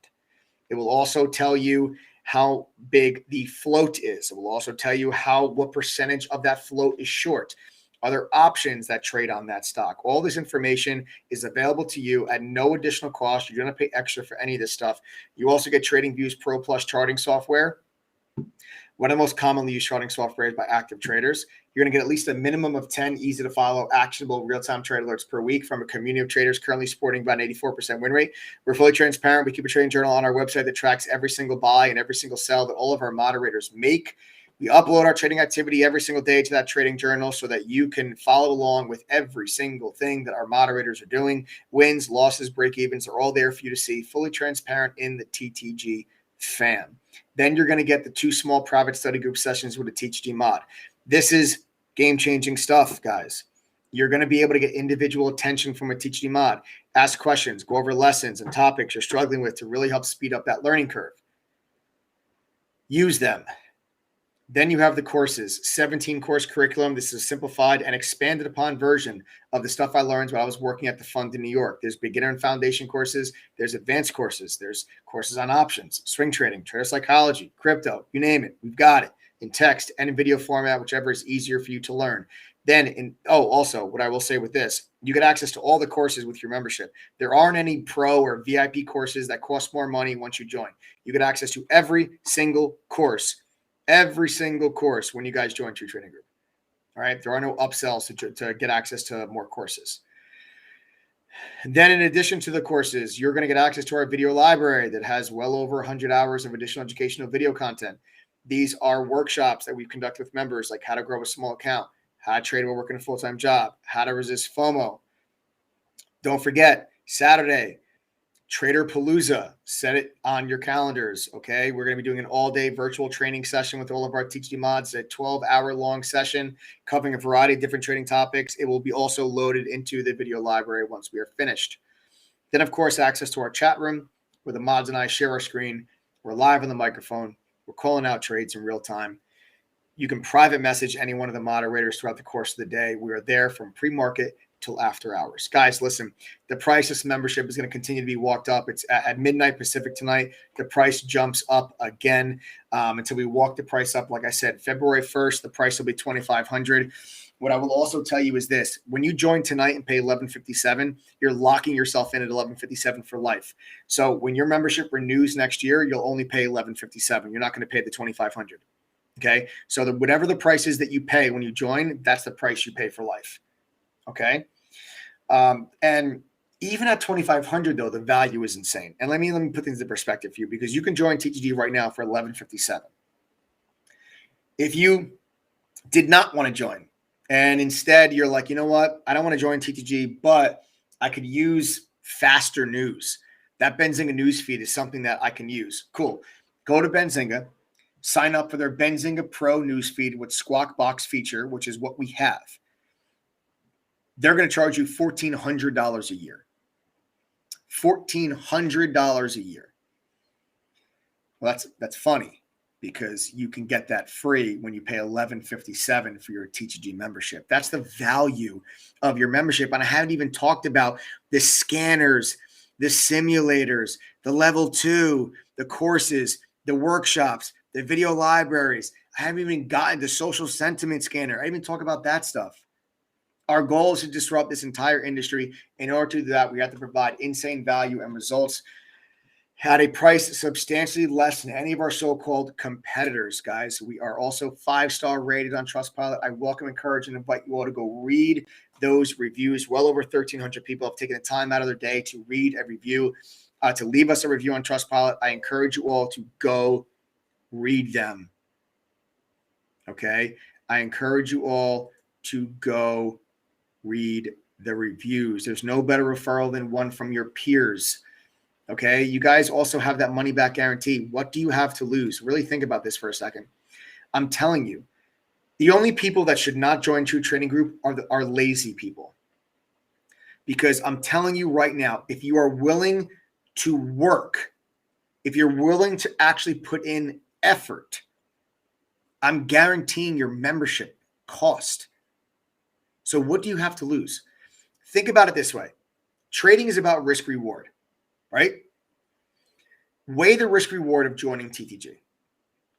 It will also tell you how big the float is. It will also tell you what percentage of that float is short. Are there options that trade on that stock? All this information is available to you at no additional cost. You don't have to pay extra for any of this stuff. You also get TradingView's Pro Plus charting software. One of the most commonly used charting software is by active traders. You're going to get at least a minimum of 10 easy-to-follow, actionable, real-time trade alerts per week from a community of traders currently supporting about an 84% win rate. We're fully transparent. We keep a trading journal on our website that tracks every single buy and every single sell that all of our moderators make. We upload our trading activity every single day to that trading journal so that you can follow along with every single thing that our moderators are doing. Wins, losses, break-evens are all there for you to see, fully transparent in the TTG fam. Then you're going to get the 2 small private study group sessions with a TTG mod. This is game-changing stuff, guys. You're going to be able to get individual attention from a TTG mod, ask questions, go over lessons and topics you're struggling with to really help speed up that learning curve. Use them. Then you have the courses, 17 course curriculum. This is a simplified and expanded upon version of the stuff I learned when I was working at the fund in New York. There's beginner and foundation courses. There's advanced courses. There's courses on options, swing trading, trader psychology, crypto, you name it. We've got it in text and in video format, whichever is easier for you to learn. Then also what I will say with this, you get access to all the courses with your membership. There aren't any pro or VIP courses that cost more money once you join. You get access to every single course when you guys join True Trading Group. All right. There are no upsells to get access to more courses. And then in addition to the courses, you're going to get access to our video library that has well over 100 hours of additional educational video content. These are workshops that we conduct with members, like how to grow a small account, how to trade while working a full-time job, how to resist FOMO. Don't forget, Saturday, Trader Palooza, set it on your calendars, okay? We're going to be doing an all-day virtual training session with all of our TTG mods, a 12-hour-long session covering a variety of different trading topics. It will be also loaded into the video library once we are finished. Then, of course, access to our chat room where the mods and I share our screen. We're live on the microphone. We're calling out trades in real time. You can private message any one of the moderators throughout the course of the day. We are there from pre-market till after hours. Guys, listen, the price of this membership is going to continue to be walked up. It's at midnight Pacific tonight. The price jumps up again until we walk the price up. Like I said, February 1st, the price will be $2,500. What I will also tell you is this. When you join tonight and pay $11.57, you're locking yourself in at $11.57 for life. So when your membership renews next year, you'll only pay $11.57. You're not going to pay the $2,500. Okay? So whatever the price is that you pay when you join, that's the price you pay for life. Okay? And even at $2,500, though, the value is insane. And let me put things in perspective for you, because you can join TTG right now for $11.57. If you did not want to join, and instead you're like, you know what, I don't want to join TTG, but I could use faster news. That Benzinga news feed is something that I can use. Cool. Go to Benzinga, sign up for their Benzinga Pro news feed with Squawk Box feature, which is what we have. They're going to charge you $1,400 a year. $1,400 a year. Well, that's funny, because you can get that free when you pay $11.57 for your TTG membership. That's the value of your membership. And I haven't even talked about the scanners, the simulators, the level 2, the courses, the workshops, the video libraries. I haven't even gotten the social sentiment scanner. I didn't even talk about that stuff. Our goal is to disrupt this entire industry. In order to do that, we have to provide insane value and results at a price substantially less than any of our so-called competitors, guys. We are also 5-star rated on Trustpilot. I welcome, encourage, and invite you all to go read those reviews. Well over 1,300 people have taken the time out of their day to read a review, to leave us a review on Trustpilot. I encourage you all to go read them. Okay? I encourage you all to go read the reviews. There's no better referral than one from your peers. Okay. You guys also have that money back guarantee. What do you have to lose? Really think about this for a second. I'm telling you, the only people that should not join True Trading Group are lazy people. Because I'm telling you right now, if you are willing to work, if you're willing to actually put in effort, I'm guaranteeing your membership cost. So what do you have to lose? Think about it this way. Trading is about risk reward, right? Weigh the risk reward of joining TTG.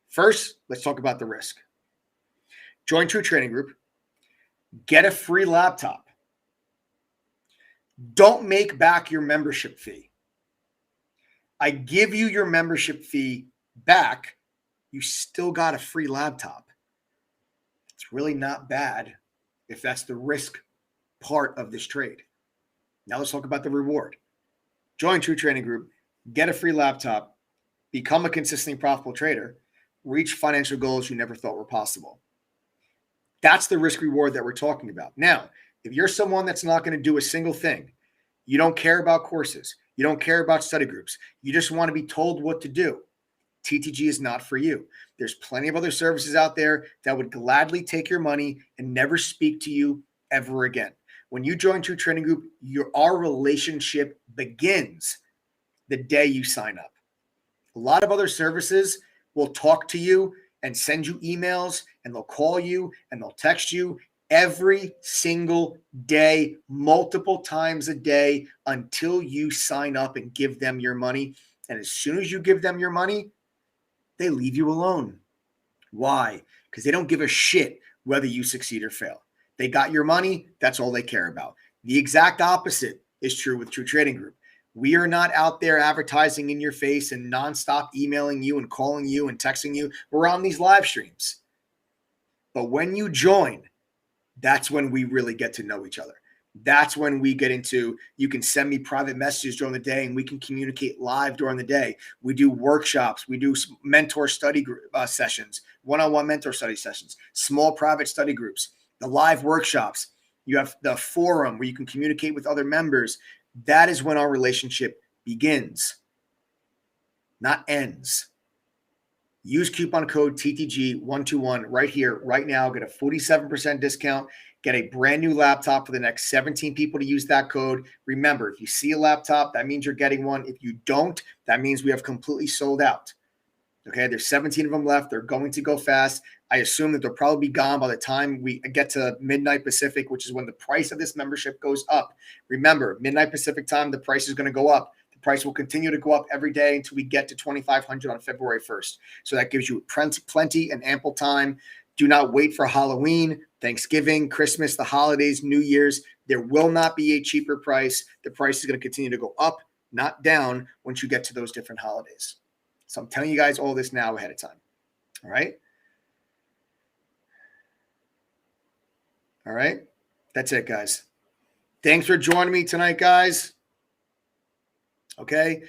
First, let's talk about the risk. Join True Trading Group. Get a free laptop. Don't make back your membership fee. I give you your membership fee back. You still got a free laptop. It's really not bad if that's the risk part of this trade. Now let's talk about the reward. Join True Trading Group, get a free laptop, become a consistently profitable trader, reach financial goals you never thought were possible. That's the risk reward that we're talking about. Now, if you're someone that's not going to do a single thing, you don't care about courses, you don't care about study groups, you just want to be told what to do, TTG is not for you. There's plenty of other services out there that would gladly take your money and never speak to you ever again. When you join True Trading Group, our relationship begins the day you sign up. A lot of other services will talk to you and send you emails, and they'll call you and they'll text you every single day, multiple times a day, until you sign up and give them your money. And as soon as you give them your money, they leave you alone. Why? Because they don't give a shit whether you succeed or fail. They got your money. That's all they care about. The exact opposite is true with True Trading Group. We are not out there advertising in your face and nonstop emailing you and calling you and texting you. We're on these live streams. But when you join, that's when we really get to know each other. That's when we get into, you can send me private messages during the day and we can communicate live during the day. We do workshops. We do mentor study group sessions, one-on-one mentor study sessions, small private study groups, the live workshops. You have the forum where you can communicate with other members. That is when our relationship begins, not ends. Use coupon code TTG121 right here, right now. Get a 47% discount. Get a brand new laptop for the next 17 people to use that code. Remember, if you see a laptop, that means you're getting one. If you don't, that means we have completely sold out. Okay, there's 17 of them left. They're going to go fast. I assume that they'll probably be gone by the time we get to midnight Pacific, which is when the price of this membership goes up. Remember, midnight Pacific time, the price is going to go up. The price will continue to go up every day until we get to $2,500 on February 1st. So that gives you plenty and ample time. Do not wait for Halloween, Thanksgiving, Christmas, the holidays, New Year's. There will not be a cheaper price. The price is going to continue to go up, not down, once you get to those different holidays. So I'm telling you guys all this now ahead of time. All right? All right? That's it, guys. Thanks for joining me tonight, guys. Okay?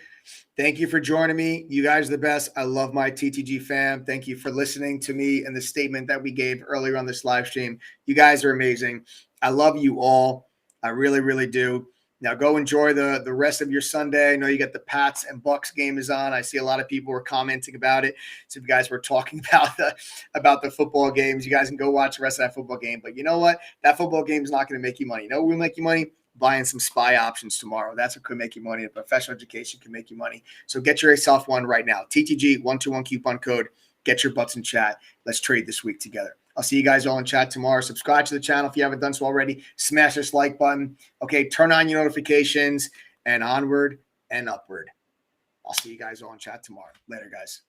Thank you for joining me. You guys are the best. I love my TTG fam. Thank you for listening to me and the statement that we gave earlier on this live stream. You guys are amazing. I love you all. I really, really do. Now go enjoy the rest of your Sunday. I know you got the Pats and Bucks game is on. I see a lot of people were commenting about it. So if you guys were talking about the football games, you guys can go watch the rest of that football game. But you know what? That football game is not going to make you money. You know what will make you money? Buying some SPY options tomorrow. That's what could make you money. A professional education can make you money. So get yourself one right now. TTG121 coupon code. Get your butts in chat. Let's trade this week together. I'll see you guys all in chat tomorrow. Subscribe to the channel if you haven't done so already. Smash this like button. Okay, turn on your notifications and onward and upward. I'll see you guys all in chat tomorrow. Later, guys.